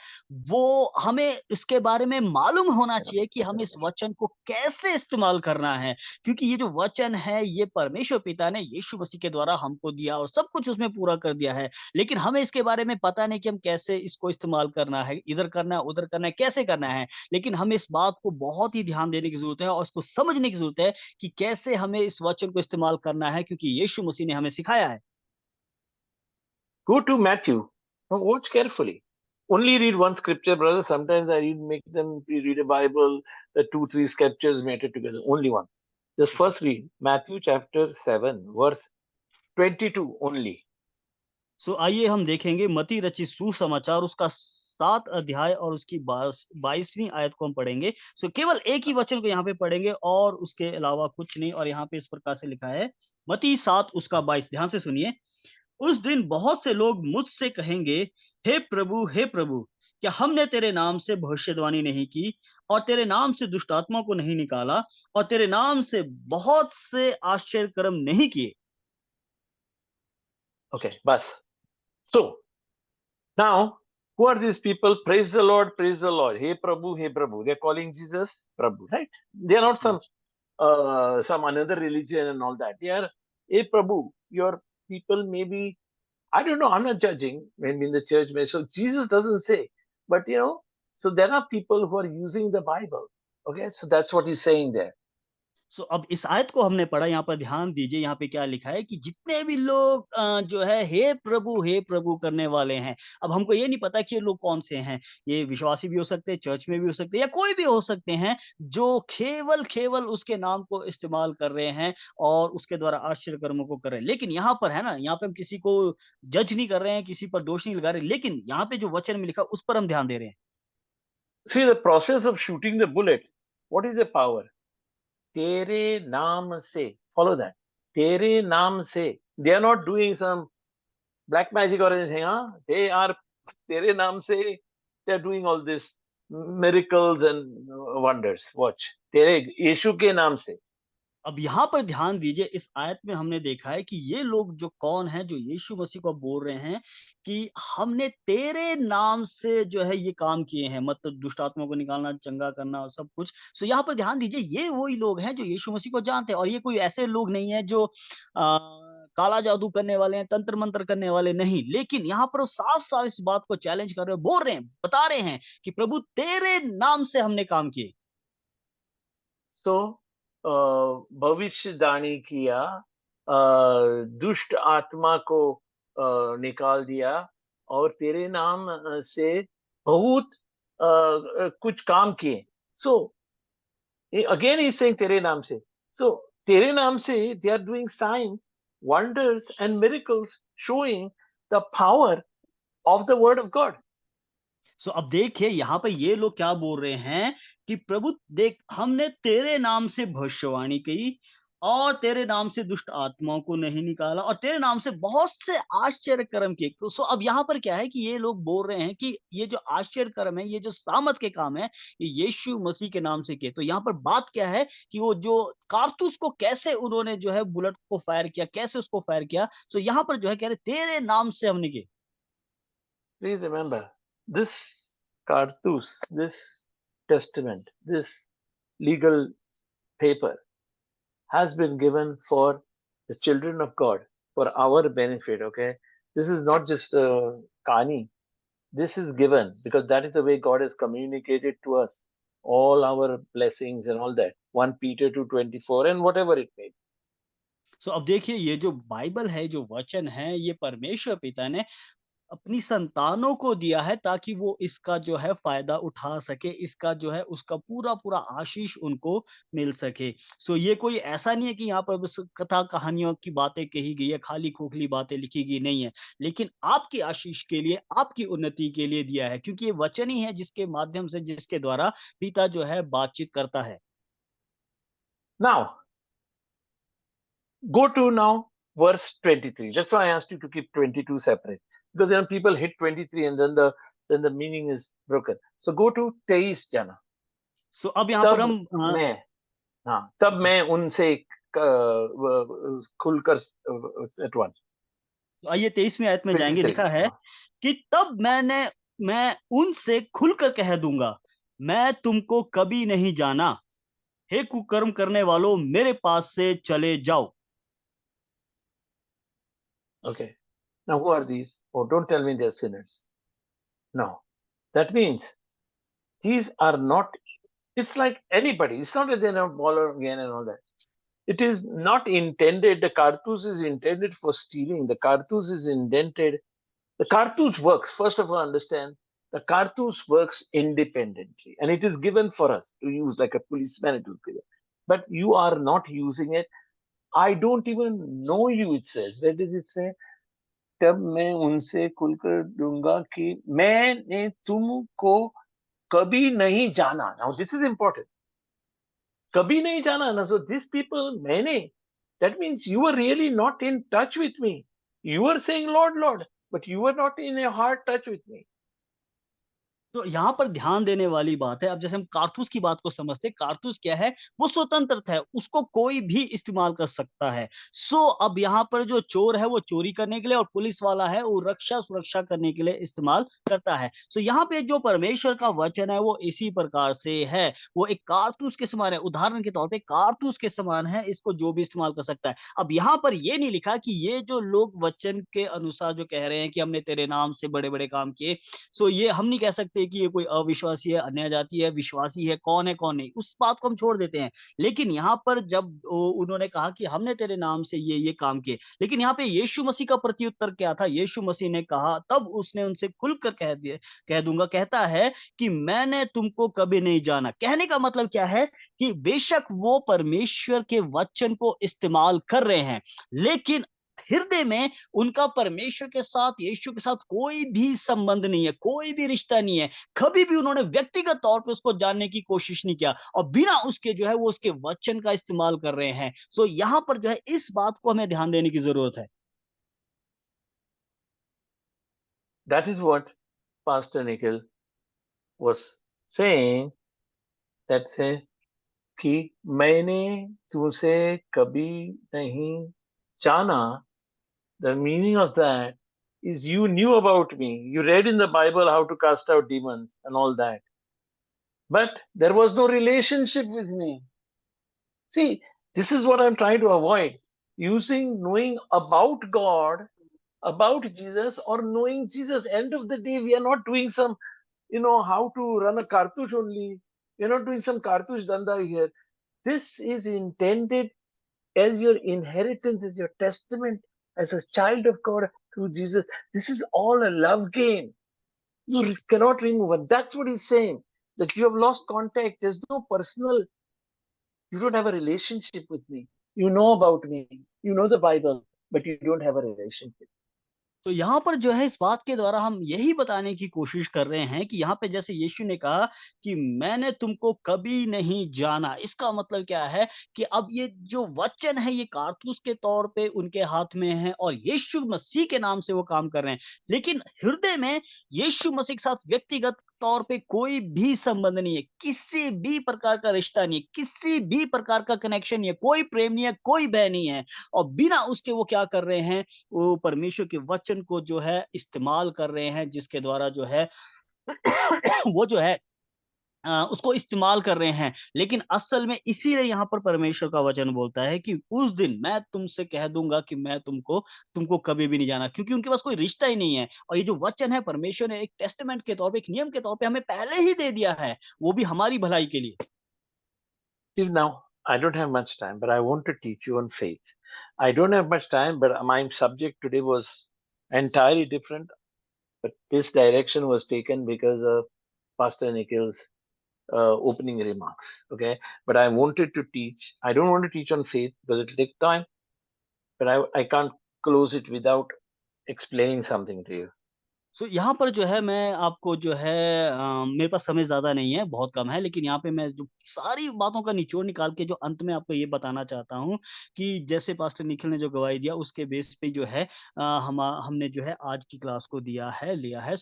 वो हमें इसके बारे में मालूम होना चाहिए कि हमें इस वचन को कैसे इस्तेमाल करना है। क्योंकि ये जो वचन है, ये परमेश्वर पिता ने यीशु मसीह के द्वारा हमको दिया और सब कुछ उसमें पूरा कर दिया है। लेकिन हमें इसके बारे में पता नहीं कि हम कैसे इसको इस्तेमाल करना है, इधर करना है, उधर करना है, कैसे करना है। लेकिन हमें इस बात को बहुत ही ध्यान देने की ज़रूरत है और इसको समझने की ज़रूरत है कि कैसे हमें इस वचन को इस्तेमाल करना है, क्योंकि यीशु मसीह ने हमें सिखाया है। Go to Matthew. Now watch carefully. Only read one scripture, brother. Sometimes I make them read a Bible, the two, three scriptures mated together. Only one. Just first read Matthew chapter 7, verse 22 only. सो आइए हम देखेंगे मती रचित सुसमाचार उसका 7 अध्याय और उसकी 22वीं आयत को हम पढ़ेंगे। सो केवल एक ही वचन को यहाँ पे पढ़ेंगे और उसके अलावा कुछ नहीं, और यहाँ पे इस प्रकार से लिखा है, मती 7 उसका 22, ध्यान से सुनिए। उस दिन बहुत से लोग मुझसे कहेंगे, हे प्रभु, क्या हमने तेरे नाम से भविष्यवाणी नहीं की और तेरे नाम से दुष्ट आत्मा को नहीं निकाला और तेरे नाम से बहुत से आश्चर्य कर्म नहीं किए? Okay, bas. So now, who are these people? Praise the Lord, praise the Lord. Hey Prabhu, hey Prabhu. They're calling Jesus Prabhu, right? They are not some another religion and all that. They are, hey Prabhu, your people may be I don't know. I'm not judging. Maybe in the church, so Jesus doesn't say, but so there are people who are using the Bible. Okay, so that's what he's saying there. सो अब इस आयत को हमने पढ़ा, यहाँ पर ध्यान दीजिए, यहाँ पे क्या लिखा है कि जितने भी लोग जो है हे प्रभु करने वाले हैं। अब हमको ये नहीं पता कि ये लोग कौन से हैं। ये विश्वासी भी हो सकते हैं, चर्च में भी हो सकते हैं या कोई भी हो सकते हैं, जो केवल उसके नाम को इस्तेमाल कर रहे हैं और उसके द्वारा आश्चर्य कर्मों को कर रहे हैं। लेकिन यहाँ पर है ना, यहाँ पे हम किसी को जज नहीं कर रहे हैं, किसी पर दोष नहीं लगा रहे, लेकिन यहाँ पे जो वचन में लिखा उस पर हम ध्यान दे रहे हैं। See the process of shooting the bullet. What is the power? तेरे नाम से. Follow that. तेरे नाम से. They are not doing some black magic or anything, huh? They are तेरे नाम से. They are doing all this miracles and wonders. Watch. तेरे यीशु के नाम से. अब यहाँ पर ध्यान दीजिए, इस आयत में हमने देखा है कि ये लोग जो कौन हैं, जो यीशु मसीह को बोल रहे हैं कि हमने तेरे नाम से जो है ये काम किए हैं, मतलब दुष्ट आत्मा को निकालना, चंगा करना और सब कुछ। सो यहाँ पर ध्यान दीजिए, ये वही लोग हैं जो यीशु मसीह को जानते हैं और ये कोई ऐसे लोग नहीं हैं जो काला जादू करने वाले हैं, तंत्र मंत्र करने वाले नहीं। लेकिन यहाँ पर वो साफ-साफ इस बात को चैलेंज कर रहे हैं, बोल रहे हैं, बता रहे हैं कि प्रभु तेरे नाम से हमने काम किए। तो भविष्यवाणी किया, दुष्ट आत्मा को निकाल दिया और तेरे नाम से बहुत कुछ काम किए. सो अगेन ही सेइंग तेरे नाम से. सो तेरे नाम से they are doing signs, wonders and miracles, showing the power of the word of God. So अब देखिए यहाँ पे ये लोग क्या बोल रहे हैं कि प्रभु देख, हमने तेरे नाम से भविष्यवाणी की और तेरे नाम से दुष्ट आत्माओं को नहीं निकाला और तेरे नाम से बहुत से आश्चर्य कर्म किए। तो सो अब यहाँ पर क्या है कि ये लोग बोल रहे हैं कि ये जो आश्चर्य कर्म है, ये जो सामर्थ के काम है, ये यीशु मसीह के नाम से किए। तो यहाँ पर बात क्या है कि वो जो कारतूस को कैसे उन्होंने जो है बुलेट को फायर किया, कैसे उसको फायर किया। सो यहाँ पर जो है कह रहे तेरे नाम से हमने किए। Please remember, this cartouche, this testament, this legal paper has been given for the children of God, for our benefit, okay? This is not just Kani. This is given because that is the way God has communicated to us all our blessings and all that. 1 Peter 2:24 and whatever it may be. सो अब देखिए, ये जो Bible है, जो वचन है, ये परमेश्वर पिता ने अपनी संतानों को दिया है ताकि वो इसका जो है फ़ायदा उठा सके, इसका जो है उसका पूरा-पूरा आशीष उनको मिल सके। सो ये कोई ऐसा नहीं है कि यहाँ पर बस कथा कहानियों की बातें कही गई है, खाली-खोखली बातें लिखी गई नहीं है। लेकिन आपकी आशीष के लिए, आपकी उन्नति के लिए दिया है क्योंकि ये वचन ही है जिसके माध्यम से, जिसके द्वारा पिता जो है बातचीत करता है। Now, go to now verse 23. That's why I asked you to keep 22 separate. Because people hit 23 and then the meaning is broken. So go to 23 jana. सो अब यहाँ पर तब हम मैं तब मैं उनसे खुलकर at once. तो आइए 23वीं आयत में जाएँगे, 23. लिखा है कि तब मैं उनसे खुलकर कह दूँगा, मैं तुमको कभी नहीं जाना, हे कुकर्म करने वालों, मेरे पास से चले जाओ। Okay. Now who are these? Oh, don't tell me they're sinners. No. That means these are not, it's like anybody. It's not that they're not born again and all that. It is not intended, the cartouche is intended for stealing. The cartouche is intended, the cartouche works. First of all, understand, the cartouche works independently and it is given for us to use like a policeman, it will be there. But you are not using it. I don't even know you, it says. Where does it say? तब मैं उनसे खुलकर दूंगा कि मैंने तुमको कभी नहीं जाना. Now this is important. कभी नहीं जाना ना. So these people, मैंने, that means you were really not in touch with me. You were saying Lord, Lord, but you were not in a heart touch with me. तो यहाँ पर ध्यान देने वाली बात है, अब जैसे हम कारतूस की बात को समझते हैं, कारतूस क्या है? वो स्वतंत्र है, उसको कोई भी इस्तेमाल कर सकता है। अब यहाँ पर जो चोर है, वो चोरी करने के लिए और पुलिस वाला है, वो सुरक्षा करने के लिए इस्तेमाल करता है। यहाँ पे जो परमेश्वर का वचन है, वो इसी प्रकार से है। वो एक कारतूस के समान है, उदाहरण के तौर पे कारतूस के समान है, इसको जो भी इस्तेमाल कर सकता है। अब यहाँ पर ये नहीं लिखा कि ये जो लोग वचन के अनुसार जो कह रहे हैं कि हमने तेरे नाम से बड़े-बड़े काम किए, ये हम नहीं कह सकते कि ये कोई अविश्वासी है, अन्य जाति है, विश्वासी है, कौन नहीं, उस बात को हम छोड़ देते हैं। लेकिन यहाँ पर जब उन्होंने कहा कि हमने तेरे नाम से ये काम किए, लेकिन यहाँ पे यीशु मसीह का प्रत्युत्तर क्या था? यीशु मसीह ने कहा, तब उसने उनसे खुलकर कह दूँगा, कहता है कि मैंने तुमको कभी नहीं जाना। कहने का मतलब क्या है कि बेशक वो परमेश्वर के वचन को इस्तेमाल कर रहे हैं, लेकिन हृदय में उनका परमेश्वर के साथ, यीशु के साथ कोई भी संबंध नहीं है, कोई भी रिश्ता नहीं है। कभी भी उन्होंने व्यक्तिगत तौर पे उसको जानने की कोशिश नहीं किया और बिना उसके जो है वो उसके वचन का इस्तेमाल कर रहे हैं। यहाँ पर जो है इस बात को हमें ध्यान देने की ज़रूरत है। That is what Pastor Nikhil was saying, that say कि मैंने तुझे कभी नहीं जाना. The meaning of that is you knew about me. You read in the Bible how to cast out demons and all that. But there was no relationship with me. See, this is what I'm trying to avoid. Using knowing about God, about Jesus, or knowing Jesus. End of the day, we are not doing some, how to run a cartouche only. We're not doing some cartouche danda here. This is intended as your inheritance, as your testament, as a child of God through Jesus. This is all a love game. You cannot remove it. That's what he's saying. That you have lost contact. There's no personal, you don't have a relationship with me. You know about me. You know the Bible, but you don't have a relationship. यहाँ पर जो है इस बात के द्वारा हम यही बताने की कोशिश कर रहे हैं कि यहाँ पे जैसे यीशु ने कहा कि मैंने तुमको कभी नहीं जाना। इसका मतलब क्या है कि अब ये जो वचन है ये कारतूस के तौर पे उनके हाथ में है और यीशु मसीह के नाम से वो काम कर रहे हैं। लेकिन हृदय में यीशु मसीह के साथ व्यक्तिगत तौर पे कोई भी संबंध नहीं है, किसी भी प्रकार का रिश्ता नहीं है, किसी भी प्रकार का कनेक्शन नहीं है, कोई प्रेम नहीं है, कोई भय नहीं है और बिना उसके वो क्या कर रहे हैं, वो परमेश्वर के वचन को जो है इस्तेमाल कर रहे हैं जिसके द्वारा जो है वो जो है उसको इस्तेमाल कर रहे हैं। लेकिन असल में इसीलिए यहाँ पर परमेश्वर का वचन बोलता है कि उस दिन मैं तुमसे कह दूँगा कि मैं तुमको कभी भी नहीं जाना क्योंकि उनके पास कोई रिश्ता ही नहीं है। और ये जो वचन है परमेश्वर ने एक टेस्टामेंट के तौर पे, एक नियम के तौर पे हमें पहले ही दे दिया है, वो भी हमारी भलाई के लिए। Till now, I don't have much time, but I want to teach you on faith. I don't have much time, but my subject today was entirely different. But this direction was taken because of Pastor Nikhil's opening remarks. Okay, but I wanted to teach. I don't want to teach on faith because it'll take time. But I can't close it without explaining something to you. यहाँ पर जो है मैं आपको जो है मेरे पास समय ज़्यादा नहीं है, बहुत कम है, लेकिन यहाँ पे मैं जो सारी बातों का निचोड़ निकाल के जो अंत में आपको ये बताना चाहता हूँ कि जैसे पास्टर निखिल ने जो गवाही दिया उसके बेस पे जो है हमने जो है आज की क्लास को लिया है।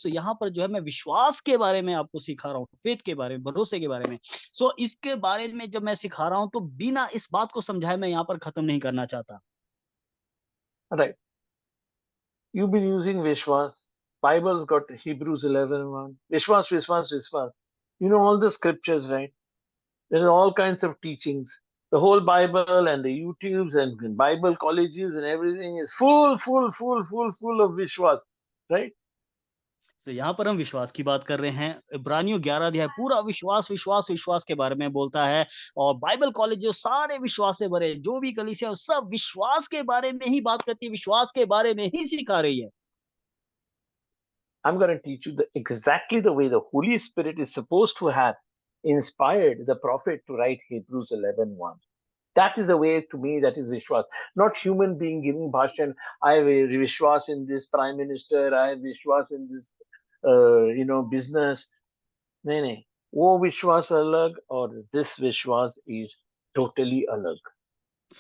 यहाँ पर जो है मैं विश्वास के बारे में आपको सिखा रहा हूँ, फेथ के बारे में, भरोसे के बारे में। इसके बारे में जब मैं सिखा रहा हूँ तो बिना इस बात को समझाए मैं यहाँ पर खत्म नहीं करना चाहता। All right. You've been using Vishwas. Bible's got Hebrews 11:1. Vishwas, Vishwas, Vishwas. You know all the scriptures, right? There are all kinds of teachings. The whole Bible and the YouTubes and Bible colleges and everything is full of Vishwas, right? यहाँ पर हम विश्वास की बात कर रहे हैं। इब्रानियों 11 अध्याय पूरा विश्वास के बारे में बोलता है और बाइबल कॉलेज जो सारे विश्वास से भरे, जो भी कलीसिया है, सब विश्वास के बारे में ही बात करती है, विश्वास के बारे में ही सिखा रही है। I'm going to teach you exactly the way the Holy Spirit is supposed to have inspired the prophet to write Hebrews 11:1. That is the way, to me, that is Vishwas. Not human being giving bhashan. I have a Vishwas in this prime minister. I have Vishwas in this, business. नहीं नहीं, वो विश्वास अलग और this विश्वास is totally अलग.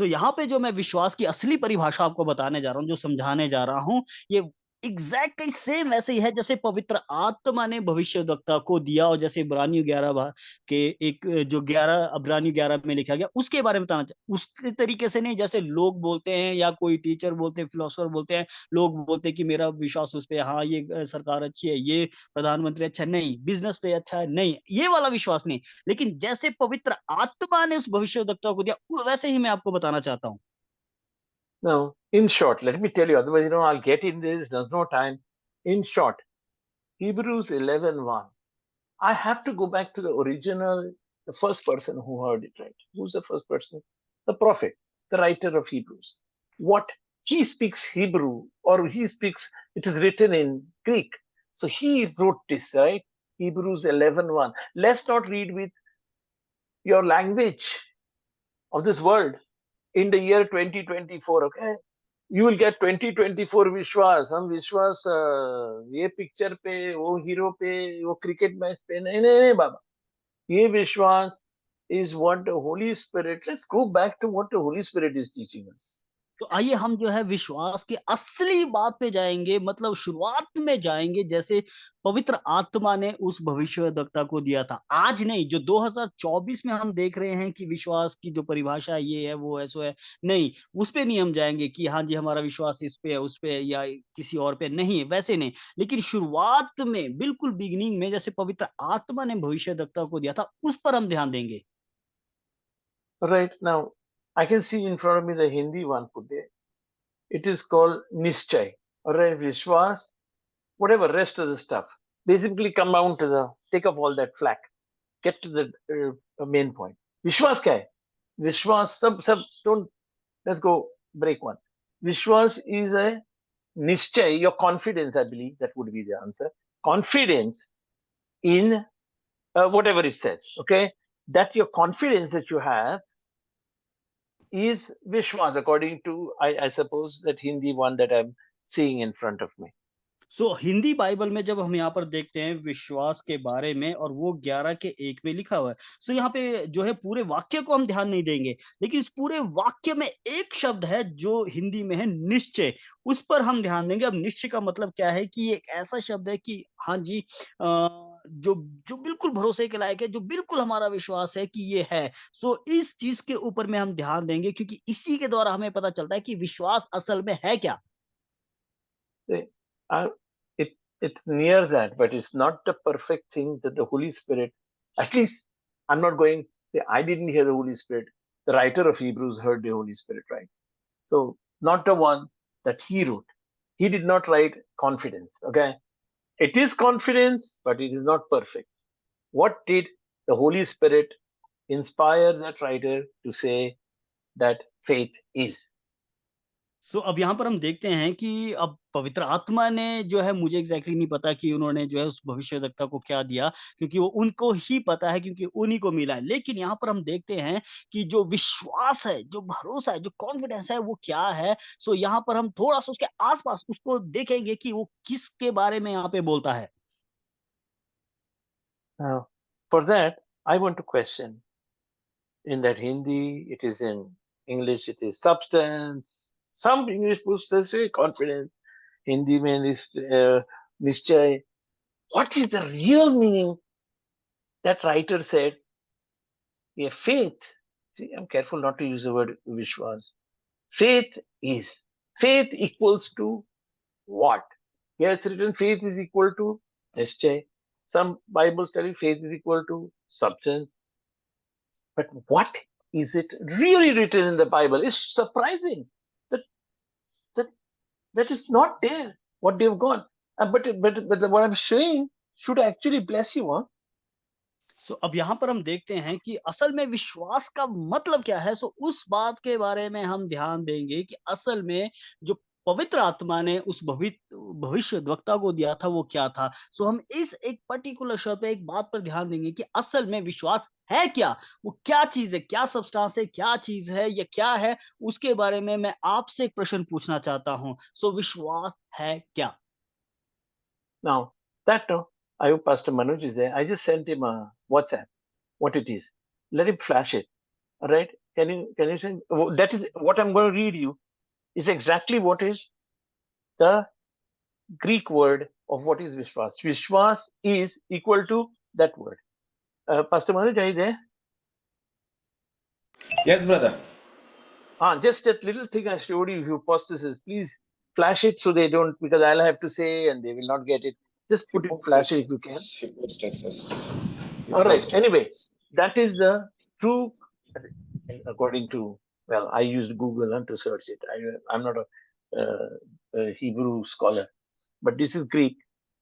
यहाँ पे जो मैं विश्वास की असली परिभाषा आपको बताने जा रहा हूँ, जो समझाने जा रहा हूँ, ये एग्जैक्टली सेम वैसे ही है जैसे पवित्र आत्मा ने भविष्यद्वक्ता को दिया और जैसे इब्रानियों 11 के एक जो 11 इब्रानियों 11 में लिखा गया उसके बारे में बताना उसके तरीके से नहीं जैसे लोग बोलते हैं या कोई टीचर बोलते हैं फिलोसोफर बोलते हैं लोग बोलते हैं कि मेरा विश्वास उस पे हाँ ये सरकार अच्छी है ये प्रधानमंत्री अच्छा है नहीं बिजनेस पे अच्छा है नहीं ये वाला विश्वास नहीं लेकिन जैसे पवित्र आत्मा ने उस भविष्यद्वक्ता को दिया वैसे ही मैं आपको बताना चाहता हूँ Now, in short, let me tell you, otherwise, I'll get in this, there's no time. In short, Hebrews 11:1. I have to go back to the original, the first person who heard it, right? Who's the first person? The prophet, the writer of Hebrews. What he speaks Hebrew, or he speaks, it is written in Greek. So he wrote this, right? Hebrews 11:1. Let's not read with your language of this world in the year 2024, okay? You will get 2024 विश्वास हम विश्वास ये picture पे वो hero पे वो cricket match पे नहीं नहीं नहीं बाबा ये विश्वास is what the Holy Spirit. Let's go back to what the Holy Spirit is teaching us. तो आइए हम जो है विश्वास की असली बात पे जाएँगे मतलब शुरुआत में जाएँगे जैसे पवित्र आत्मा ने उस भविष्यद्वक्ता को दिया था। आज नहीं जो 2024 में हम देख रहे हैं कि विश्वास की जो परिभाषा ये है, वो है, सो है। नहीं, उस पे नहीं हम जाएँगे कि हाँ जी, हमारा विश्वास इस पे है, उस पे है या किसी और पे नहीं, वैसे नहीं। लेकिन शुरुआत में बिल्कुल बिगिनिंग में जैसे पवित्र आत्मा ने भविष्यद्वक्ता को दिया था, उस पर हम ध्यान देंगे। Right now, I can see in front of me the Hindi one put there. It is called Nischay. Alright, Vishwas, whatever rest of the stuff. Basically, come down to the take up all that flack. Get to the main point. Vishwas क्या है? Vishwas सब don't let's go break one. Vishwas is a nischay, your confidence, I believe that would be the answer. Confidence in whatever it says, okay? That your confidence that you have is Vishwas, according to, I suppose, that Hindi one that I'm seeing in front of me. Hindi Bible में जब हम यहाँ पर देखते हैं विश्वास के बारे में और वो 11 के 1 में लिखा हुआ है। यहाँ पे जो है पूरे वाक्य को हम ध्यान नहीं देंगे, लेकिन इस पूरे वाक्य में एक शब्द है जो हिंदी में है निश्चय, उस पर हम ध्यान देंगे। अब निश्चय का मतलब क्या है कि ये एक ऐसा शब्द है कि हाँ जी जो जो बिल्कुल भरोसे के लायक है, जो बिल्कुल हमारा विश्वास है कि ये है। इस चीज़ के ऊपर में हम ध्यान देंगे क्योंकि इसी के द्वारा हमें पता चलता है कि विश्वास असल में है क्या? See, I, it, it's near that, but it's not the perfect thing that the Holy Spirit, at least I'm not going, say, I didn't hear the Holy Spirit. The writer of Hebrews heard the Holy Spirit, right? So, not the one that he wrote. He did not write confidence, okay? It is confidence, but it is not perfect. What did the Holy Spirit inspire that writer to say that faith is? अब यहाँ पर हम देखते हैं कि अब पवित्र आत्मा ने जो है मुझे एग्ज़ैक्टली नहीं पता कि उन्होंने जो है उस भविष्यद्वक्ता को क्या दिया, क्योंकि वो उनको ही पता है क्योंकि उन्हीं को मिला है। लेकिन यहाँ पर हम देखते हैं कि जो विश्वास है, जो भरोसा है, जो कॉन्फिडेंस है वो क्या है? यहाँ पर हम थोड़ा-सा उसके आस-पास उसको देखेंगे कि वो किसके बारे में यहाँ पे बोलता है। For that, I want to question. In that Hindi, it is in English, it is substance. Some English books they say confidence. Hindi mein is nischay. What is the real meaning that writer said? Yeah, faith. See, I'm careful not to use the word vishwas. Faith is. Faith equals to what? Here it's written faith is equal to nischay. Some Bibles tell you faith is equal to substance. But what is it really written in the Bible? It's surprising that that that is not there. What they've got, but what I'm showing should actually bless you, huh? अब यहाँ पर हम देखते हैं कि असल में विश्वास का मतलब क्या है? उस बात के बारे में हम ध्यान देंगे कि असल में जो पवित्र आत्मा ने उस भविष्यद्वक्ता को दिया था वो क्या था? हम इस एक पर्टिकुलर शब्द पे एक बात पर ध्यान देंगे कि असल में विश्वास है क्या? वो क्या चीज़ है? क्या सब्सटेंस है? क्या चीज़ है? या क्या है? उसके बारे में मैं आपसे एक प्रश्न पूछना चाहता हूँ। विश्वास है क्या? Now that I hope Pastor Manoj is there. I just sent him a WhatsApp. What it is? Let him flash it. All right? Can you send? That is what I'm going to read you. Is exactly what is the Greek word of what is Vishwas. Vishwas is equal to that word. Pastor Manoj, are you there? Yes, brother. Just that little thing I showed you, hypostasis. Please flash it so they don't, because I'll have to say and they will not get it. Just put it, flash it if you can. Hypostasis. All right. Anyway, that is the true, according to, well, I used Google to search it. I'm not a Hebrew scholar, but this is Greek.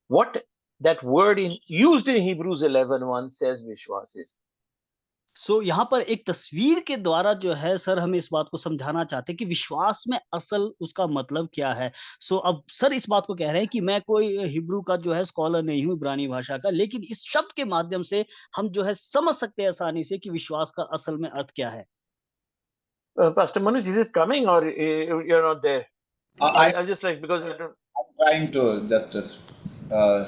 What that word used in Hebrews 11:1 says Vishwas is. सो यहाँ पर एक तस्वीर के द्वारा जो है sir हम इस बात को समझाना चाहते हैं कि विश्वास में असल उसका मतलब क्या है। सो अब सर इस बात को कह रहे हैं कि मैं कोई हिब्रू का जो है स्कॉलर नहीं हूँ इब्रानी भाषा का, लेकिन इस शब्द के माध्यम से हम जो है समझ सकते हैं आसानी से कि विश्वास का असल में अर्थ क्या है। Pastor Manoj, is it coming or you're not there? I just like, because I don't. I'm trying to just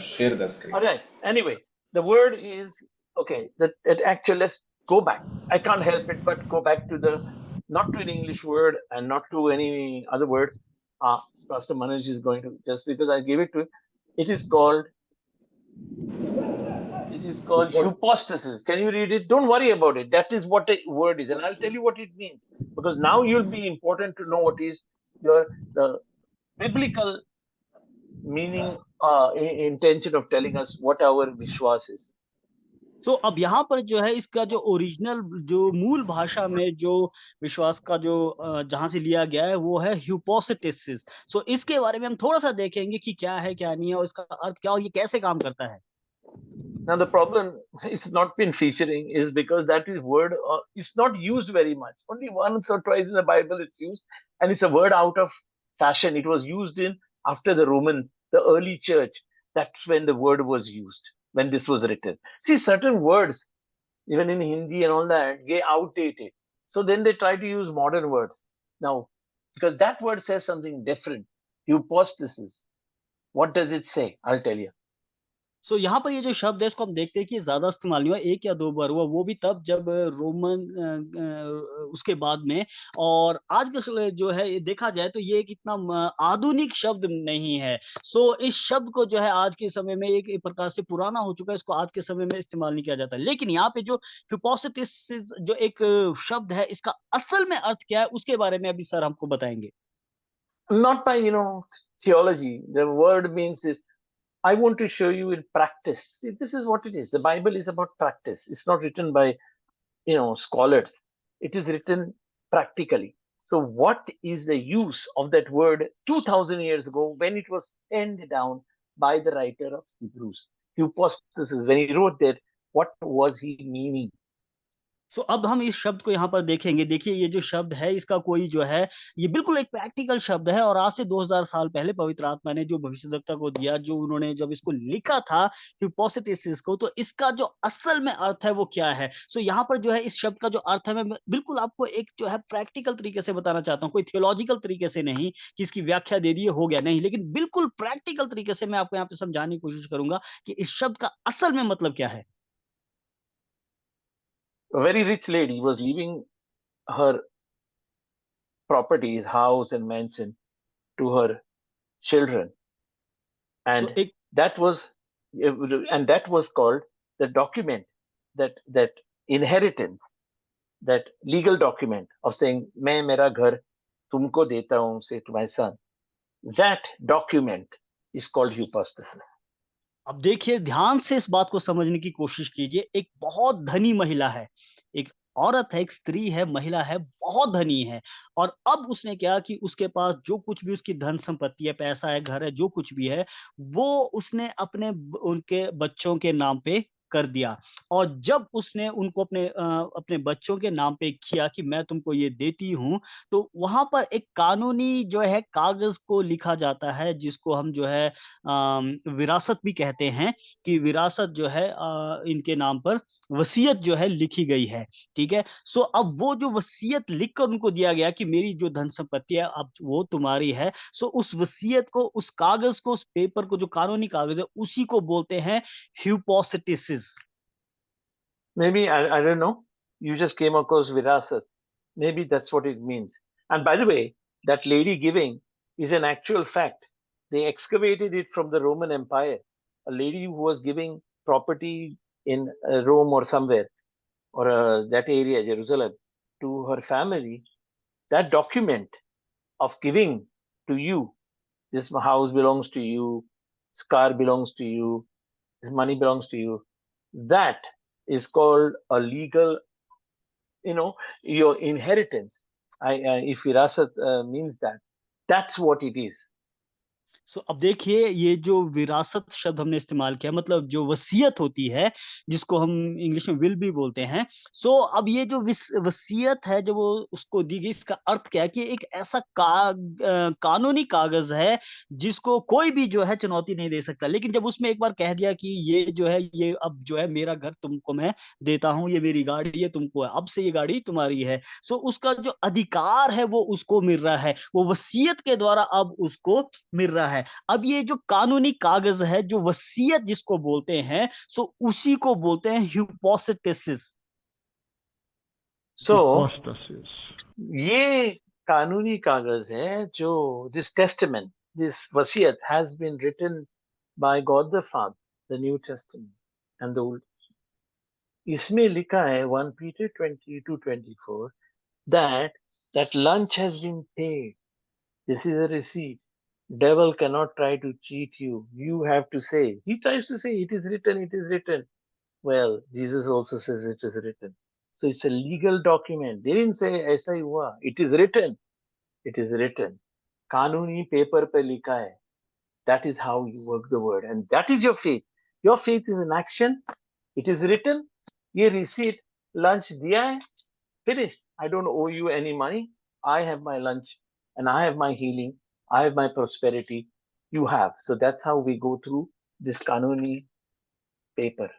share the screen. All right. Anyway, the word is okay. That actually, let's go back. I can't help it but go back to the, not to an English word and not to any other word. Pastor Manoj is going to, just because I gave it to him. It is called hypostasis. Can you read it? Don't worry about it. That is what a word is, and I'll tell you what it means, because now you'll be important to know what is the biblical meaning, intention of telling us what our Vishwas is. तो अब यहाँ पर जो है इसका जो original जो मूल भाषा में जो विश्वास का जो जहाँ से लिया गया है वो है hypostasis। सो इसके बारे में हम थोड़ा-सा देखेंगे कि क्या है, क्या नहीं है और इसका अर्थ क्या है और ये कैसे काम करता है? Now the problem it's not been featuring is because that is word is not used very much. Only once or twice in the Bible it's used, and it's a word out of fashion. It was used in after the Romans, the early church. That's when the word was used, when this was written. See, certain words, even in Hindi and all that, get outdated. So then they try to use modern words. Now, because that word says something different. Hypostasis. What does it say? I'll tell you. सो यहाँ पर ये जो शब्द है इसको हम देखते हैं कि ज़्यादा इस्तेमाल नहीं हुआ, 1 या 2 बार हुआ, वो भी तब जब रोमन उसके बाद में और आज के जो है ये देखा जाए तो ये एक इतना आधुनिक शब्द नहीं है। सो इस शब्द को जो है आज के समय में एक प्रकार से पुराना हो चुका है, इसको आज के समय में इस्तेमाल नहीं किया जाता। लेकिन यहाँ पे जो hypostasis जो एक शब्द है, इसका असल में अर्थ क्या है, उसके बारे में अभी सर हमको बताएँगे। Not by, theology. The word means this. I want to show you in practice. See, this is what it is. The Bible is about practice. It's not written by, scholars. It is written practically. So, what is the use of that word 2000 years ago when it was penned down by the writer of Hebrews? Hypostasis, when he wrote that, what was he meaning? सो अब हम इस शब्द को यहाँ पर देखेंगे। देखिए ये जो शब्द है इसका कोई जो है ये बिल्कुल एक प्रैक्टिकल शब्द है और आज से 2000 साल पहले पवित्र आत्मा ने जो भविष्यद्वक्ता को दिया, जो उन्होंने जब इसको लिखा था hypostasis को, तो इसका जो असल में अर्थ है वो क्या है? सो यहाँ पर जो है इस शब्द का जो अर्थ है मैं बिल्कुल आपको एक जो है प्रैक्टिकल तरीके से बताना चाहता हूँ। कोई थियोलॉजिकल तरीके से नहीं कि इसकी व्याख्या दे दी हो गया, नहीं। लेकिन बिल्कुल प्रैक्टिकल तरीके से मैं आपको यहाँ पे समझाने की कोशिश करूँगा कि इस शब्द का असल में मतलब क्या है? A very rich lady was leaving her properties, house and mansion, to her children, so and एक that was called the document, that inheritance, that legal document of saying मैं मेरा घर तुमको देता हूं, say to my son. That document is called hypostasis. अब देखिए ध्यान से इस बात को समझने की कोशिश कीजिए। एक बहुत धनी महिला है, एक औरत है, एक स्त्री है, महिला है, बहुत धनी है और अब उसने क्या कि उसके पास जो कुछ भी उसकी धन संपत्ति है, पैसा है, घर है, जो कुछ भी है, वो उसने उनके बच्चों के नाम पे कर दिया और जब उसने उनको अपने बच्चों के नाम पे किया कि मैं तुमको ये देती हूँ, तो वहाँ पर एक कानूनी जो है कागज़ को लिखा जाता है जिसको हम जो है विरासत भी कहते हैं कि विरासत जो है इनके नाम पर वसीयत जो है लिखी गई है, ठीक है? सो अब वो जो वसीयत लिखकर उनको दिया गया कि मेरी जो धन संपत्ति है अब वो तुम्हारी है। सो उस वसीयत को, उस कागज़ को, उस पेपर को जो कानूनी कागज़ है उसी को बोलते हैं hypostasis। Maybe I don't know. You just came across virasat. Maybe that's what it means. And by the way, that lady giving is an actual fact. They excavated it from the Roman Empire. A lady who was giving property in Rome or somewhere, or that area, Jerusalem, to her family, that document of giving to you, this house belongs to you, this car belongs to you, this money belongs to you, that is called a legal, your inheritance. If virasat means that, that's what it is. सो अब देखिए ये जो विरासत शब्द हमने इस्तेमाल किया मतलब जो वसीयत होती है जिसको हम इंग्लिश में विल भी बोलते हैं। सो अब ये जो वसीयत है जो वो उसको दी गई इसका अर्थ क्या है कि एक ऐसा कानूनी कागज है जिसको कोई भी जो है चुनौती नहीं दे सकता। लेकिन जब उसमें एक बार कह दिया कि ये जो है ये अब जो है मेरा घर तुमको मैं देता हूँ, ये मेरी गाड़ी है तुमको है, अब से ये गाड़ी तुम्हारी है। सो उसका जो अधिकार है वो उसको मिल रहा है, वो वसीयत के द्वारा अब उसको मिल रहा है। अब ये जो कानूनी कागज है जो वसीयत जिसको बोलते हैं सो उसी को बोलते हैं hypostasis। So Hypostasis. ये कानूनी कागज है जो this testament, this wasiyat has been written by God the Father, the New Testament and the Old Testament. इसमें लिखा है 1 Peter 22:24 that lunch has been paid. This is a receipt. Devil cannot try to cheat you. You have to say. He tries to say, it is written, it is written. Well, Jesus also says it is written. So it's a legal document. They didn't say ऐसा ही हुआ. It is written. It is written. कानूनी paper पे लिखा है. That is how you work the word. And that is your faith. Your faith is an action. It is written. ये receipt, lunch दिया है. Finished. I don't owe you any money. I have my lunch and I have my healing. I have my prosperity. You have. So that's how we go through this kanuni paper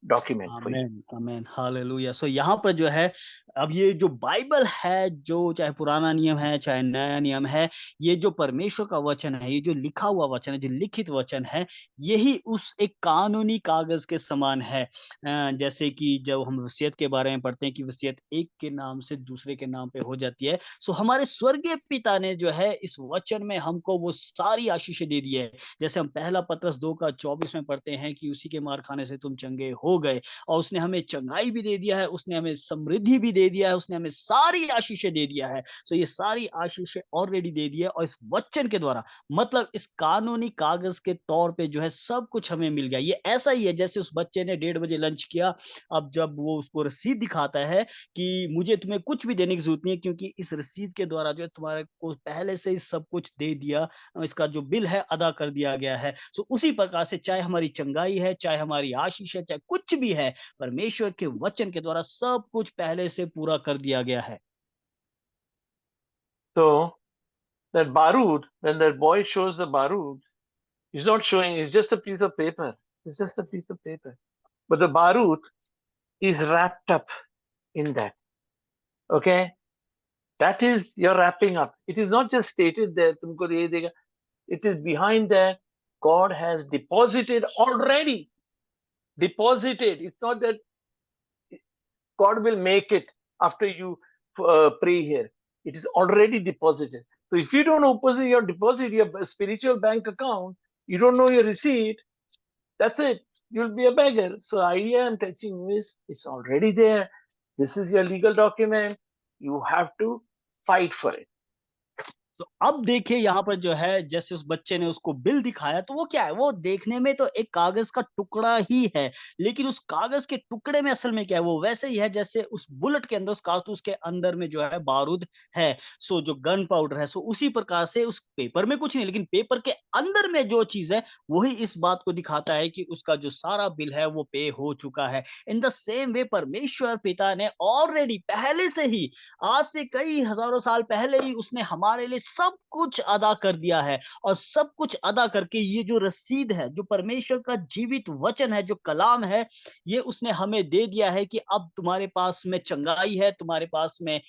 document for you. Amen, amen, hallelujah. So यहाँ पर जो है अब ये जो Bible है जो चाहे पुराना नियम है चाहे नया नियम है, ये जो परमेश्वर का वचन है, ये जो लिखा हुआ वचन है, जो लिखित वचन है, यही उस एक कानूनी कागज के समान है। जैसे कि जब हम वसीयत के बारे में पढ़ते हैं कि वसीयत एक के नाम से दूसरे के नाम पे हो जाती है। सो हमारे स्वर्गीय पिता ने जो है इस वचन में हमको वो सारी आशीषें दे दी है। जैसे हम पहला पतरस 2:24 में पढ़ते हैं कि उसी के मार खाने से तुम चंगे हो गए और उसने हमें चंगाई भी दे दिया है, उसने हमें समृद्धि भी दे दिया है, उसने हमें सारी आशीषें दे दिया है। सो ये सारी आशीषें ऑलरेडी दे दी है और इस वचन के द्वारा मतलब इस कानूनी कागज के तौर पे जो है सब कुछ हमें मिल गया। ये ऐसा ही है जैसे उस बच्चे ने 1:30 बजे लंच किया, अब जब वो उसको रसीद दिखाता है कि मुझे तुम्हें कुछ भी देने की ज़रूरत नहीं है क्योंकि इस रसीद के द्वारा जो है तुम्हारे को पहले से ही सब कुछ दे दिया, इसका जो बिल है अदा कर दिया गया है। सो उसी प्रकार से चाहे हमारी चंगाई है, चाहे हमारी आशीष है, चाहे कुछ भी है, परमेश्वर के वचन के द्वारा सब कुछ पहले से पूरा कर दिया गया है। So that barud, when that boy shows the barud, he's not showing, it's just a piece of paper. It's just a piece of paper. But the barud is wrapped up in that. Okay? That is your wrapping up. It is not just stated there, तुमको दे देगा. It is behind that. God has deposited already. Deposited. It's not that God will make it after you pray here. It is already deposited. So if you don't open your deposit, your spiritual bank account, you don't know your receipt, that's it. You'll be a beggar. So the idea I'm teaching you is it's already there. This is your legal document. You have to fight for it. तो अब देखिए यहाँ पर जो है जैसे उस बच्चे ने उसको बिल दिखाया तो वो क्या है, वो देखने में तो एक कागज का टुकड़ा ही है, लेकिन उस कागज के टुकड़े में असल में क्या है, वो वैसे ही है जैसे उस बुलेट के अंदर, उस कारतूस के अंदर में जो है बारूद है, सो जो गन पाउडर है, सो उसी प्रकार से उस पेपर में कुछ नहीं, लेकिन पेपर के अंदर में जो चीज है वही इस बात को दिखाता है कि उसका जो सारा बिल है वो पे हो चुका है। इन द सेम वे परमेश्वर पिता ने ऑलरेडी पहले से ही, आज से कई हजारों साल पहले ही उसने हमारे लिए सब कुछ अदा कर दिया है और सब कुछ अदा करके ये जो रसीद है, जो परमेश्वर का जीवित वचन है, जो कलाम है, ये उसने हमें दे दिया है कि अब तुम्हारे पास में चंगाई है, तुम्हारे पास में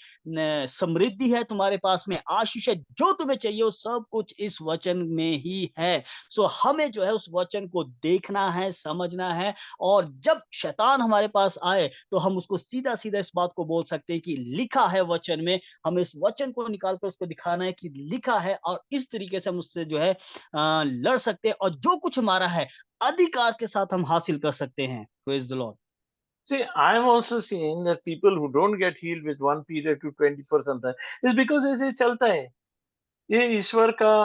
समृद्धि है, तुम्हारे पास में आशीष है, जो तुम्हें चाहिए वो सब कुछ इस वचन में ही है। सो हमें जो है उस वचन को देखना है, समझना है, और जब शैतान हमारे पास आए तो हम उसको सीधा सीधा इस बात को बोल सकते हैं कि लिखा है वचन में, हमें इस वचन को निकाल कर उसको दिखाना है कि लिखा है और इस तरीके से हम उससे जो है लड़ सकते हैं और जो कुछ हमारा है अधिकार के साथ हम हासिल कर सकते हैं। Praise the Lord. See, I'm also seeing that people who don't get healed with one period to 20% is because ऐसे चलता है, ये ईश्वर का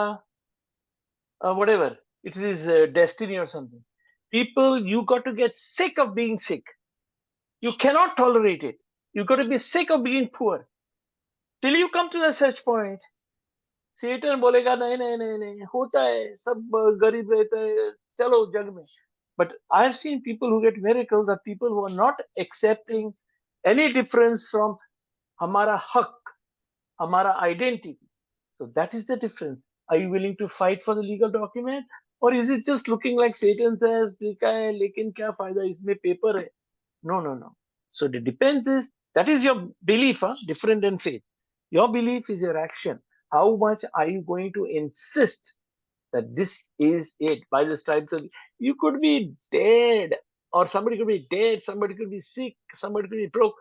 whatever it is, destiny or something. People, you got to get sick of being sick. You cannot tolerate it. You got to be sick of being poor. Till you come to a such point, Satan बोलेगा नहीं नहीं नहीं नहीं होता है, सब गरीब रहते हैं, चलो जग में. But I've seen people who get miracles are people who are not accepting any difference from हमारा हक, हमारा identity. So that is the difference. Are you willing to fight for the legal document, or is it just looking like Satan says, लिखा है लेकिन क्या फायदा, इसमें paper है? No, no, no. So the depends is, that is your belief, different than faith. Your belief is your action. How much are you going to insist that this is it? By the stripes of, you could be dead, or somebody could be dead, somebody could be sick, somebody could be broke.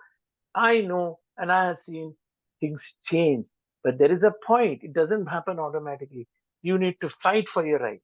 I know, and I have seen things change, but there is a point. It doesn't happen automatically. You need to fight for your right.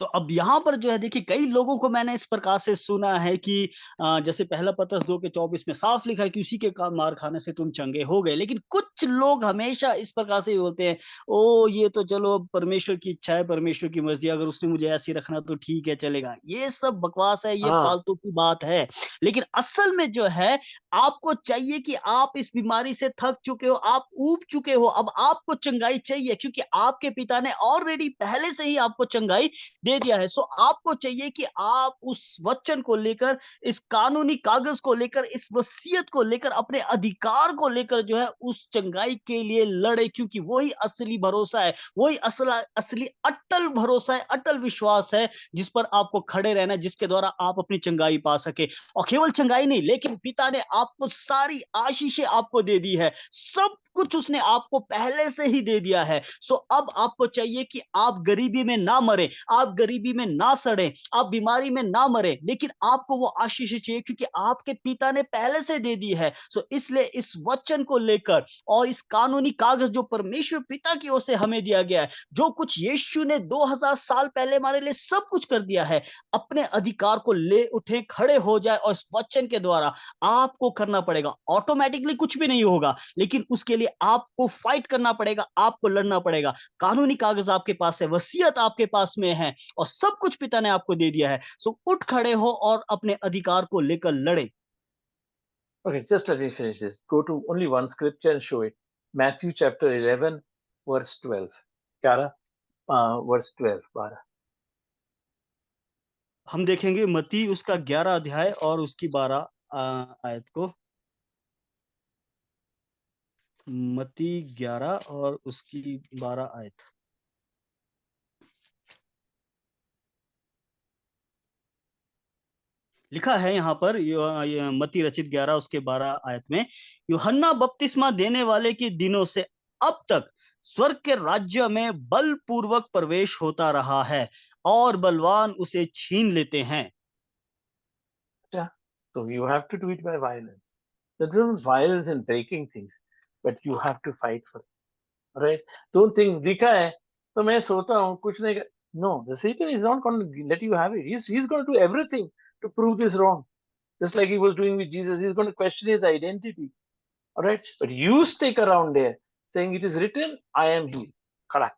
तो अब यहाँ पर जो है देखिए कई लोगों को मैंने इस प्रकार से सुना है कि जैसे पहला पत्रस 2:24 में साफ लिखा है कि उसी के मार खाने से तुम चंगे हो गए, लेकिन कुछ लोग हमेशा इस प्रकार से बोलते हैं, ओ ये तो चलो परमेश्वर की इच्छा है, परमेश्वर की मर्जी, अगर उसने मुझे ऐसी रखना तो ठीक है चलेगा। ये सब बकवास है, ये हाँ, फालतू की बात है। लेकिन असल में जो है आपको चाहिए कि आप इस बीमारी से थक चुके हो, आप ऊब चुके हो, अब आपको चंगाई चाहिए क्योंकि आपके पिता ने ऑलरेडी पहले से ही आपको चंगाई दे दिया है। सो आपको चाहिए कि आप उस वचन को लेकर, इस कानूनी कागज को लेकर, इस वसीयत को लेकर, अपने अधिकार को लेकर जो है उस चंगाई के लिए लड़े, क्योंकि वही असली भरोसा है, वही असली अटल भरोसा है, अटल विश्वास है जिस पर आपको खड़े रहना है, जिसके द्वारा आप अपनी चंगाई पा सके। और केवल चंगाई नहीं, लेकिन पिता ने आपको सारी आशीषें आपको दे दी है, सब कुछ उसने आपको पहले से ही दे दिया है। सो अब आपको चाहिए कि आप गरीबी में ना मरे, आप गरीबी में ना सड़े, आप बीमारी में ना मरे, लेकिन आपको वो आशीष चाहिए क्योंकि आपके पिता ने पहले से दे दी है। सो इसलिए इस वचन को लेकर और इस कानूनी कागज जो परमेश्वर पिता की ओर से हमें दिया गया है, जो कुछ यीशु ने 2000 साल पहले हमारे लिए सब कुछ कर दिया है, अपने अधिकार को ले उठे, खड़े हो जाए और इस वचन के द्वारा आपको करना पड़ेगा। ऑटोमेटिकली कुछ भी नहीं होगा, लेकिन उसके लिए आपको फाइट करना पड़ेगा, आपको लड़ना पड़ेगा। कानूनी कागज आपके पास है, वसीयत आपके पास में है और सब कुछ पिता ने आपको दे दिया है। सो उठ खड़े हो और अपने अधिकार को लेकर लड़े। Okay, just let me finish this. Go to only one scripture and show it. Matthew chapter 11, verse 12. Kara, verse 12, 12. हम देखेंगे मत्ती उसका 11 अध्याय और उसकी 12 आयत को। मत्ती 11 और उसकी 12 आयत। लिखा है यहाँ पर मत्ती रचित 11 उसके 12 आयत में, यूहन्ना बपतिस्मा देने वाले के दिनों से अब तक स्वर्ग के राज्य में बलपूर्वक प्रवेश होता रहा है और बलवान उसे छीन लेते हैं। Yeah. So you have to do it by violence. There's no violence in breaking things, but you have to fight for it. Right? Don't think, दिखा है, तो मैं सोता हूँ, कुछ नहीं कर... No, the Satan is not going to let you have it. He's going to do everything to prove this wrong. Just like he was doing with Jesus, he's going to question his identity. All right? But you stick around there saying it is written, I am he. खड़ा,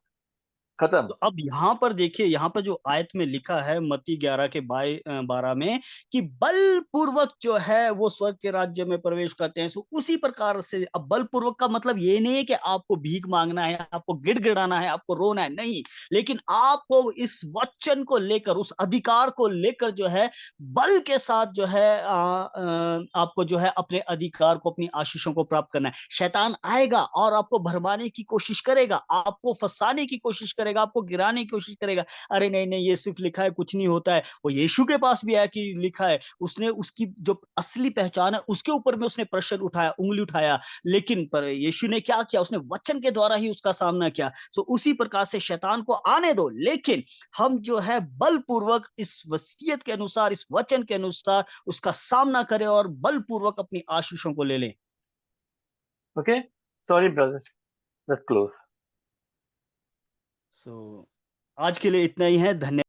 खत्म. तो अब यहाँ पर देखिए, यहाँ पर जो आयत में लिखा है मत्ती 11 के 12 में कि बलपूर्वक जो है वो स्वर्ग के राज्य में प्रवेश करते हैं। सो उसी प्रकार से अब बलपूर्वक का मतलब ये नहीं है कि आपको भीख मांगना है, आपको गिड़गिड़ाना है, आपको रोना है, नहीं, लेकिन आपको इस वचन को लेकर, उस अधिकार को लेकर जो है बल के साथ जो है आपको जो है अपने अधिकार को, अपनी आशीषों को प्राप्त करना है। शैतान आएगा और आपको भरमाने की कोशिश करेगा, आपको फंसाने की कोशिश करेगा, आपको गिराने की कोशिश करेगा। अरे नहीं नहीं, ये सिर्फ लिखा है, कुछ नहीं होता है। वो यीशु के पास भी है कि लिखा है, उसने उसकी जो असली पहचान है उसके ऊपर में उसने प्रश्न उठाया, उंगली उठाया, लेकिन पर यीशु ने क्या किया, उसने वचन के द्वारा ही उसका सामना किया। सो उसी प्रकार से शैतान को आने दो, लेकिन हम जो है बलपूर्वक इस वसीयत के अनुसार, इस वचन के अनुसार उसका सामना करें और बलपूर्वक अपनी आशीषों को ले लें। Okay? Sorry, brothers. Let's close. सो आज के लिए इतना ही है। धन्य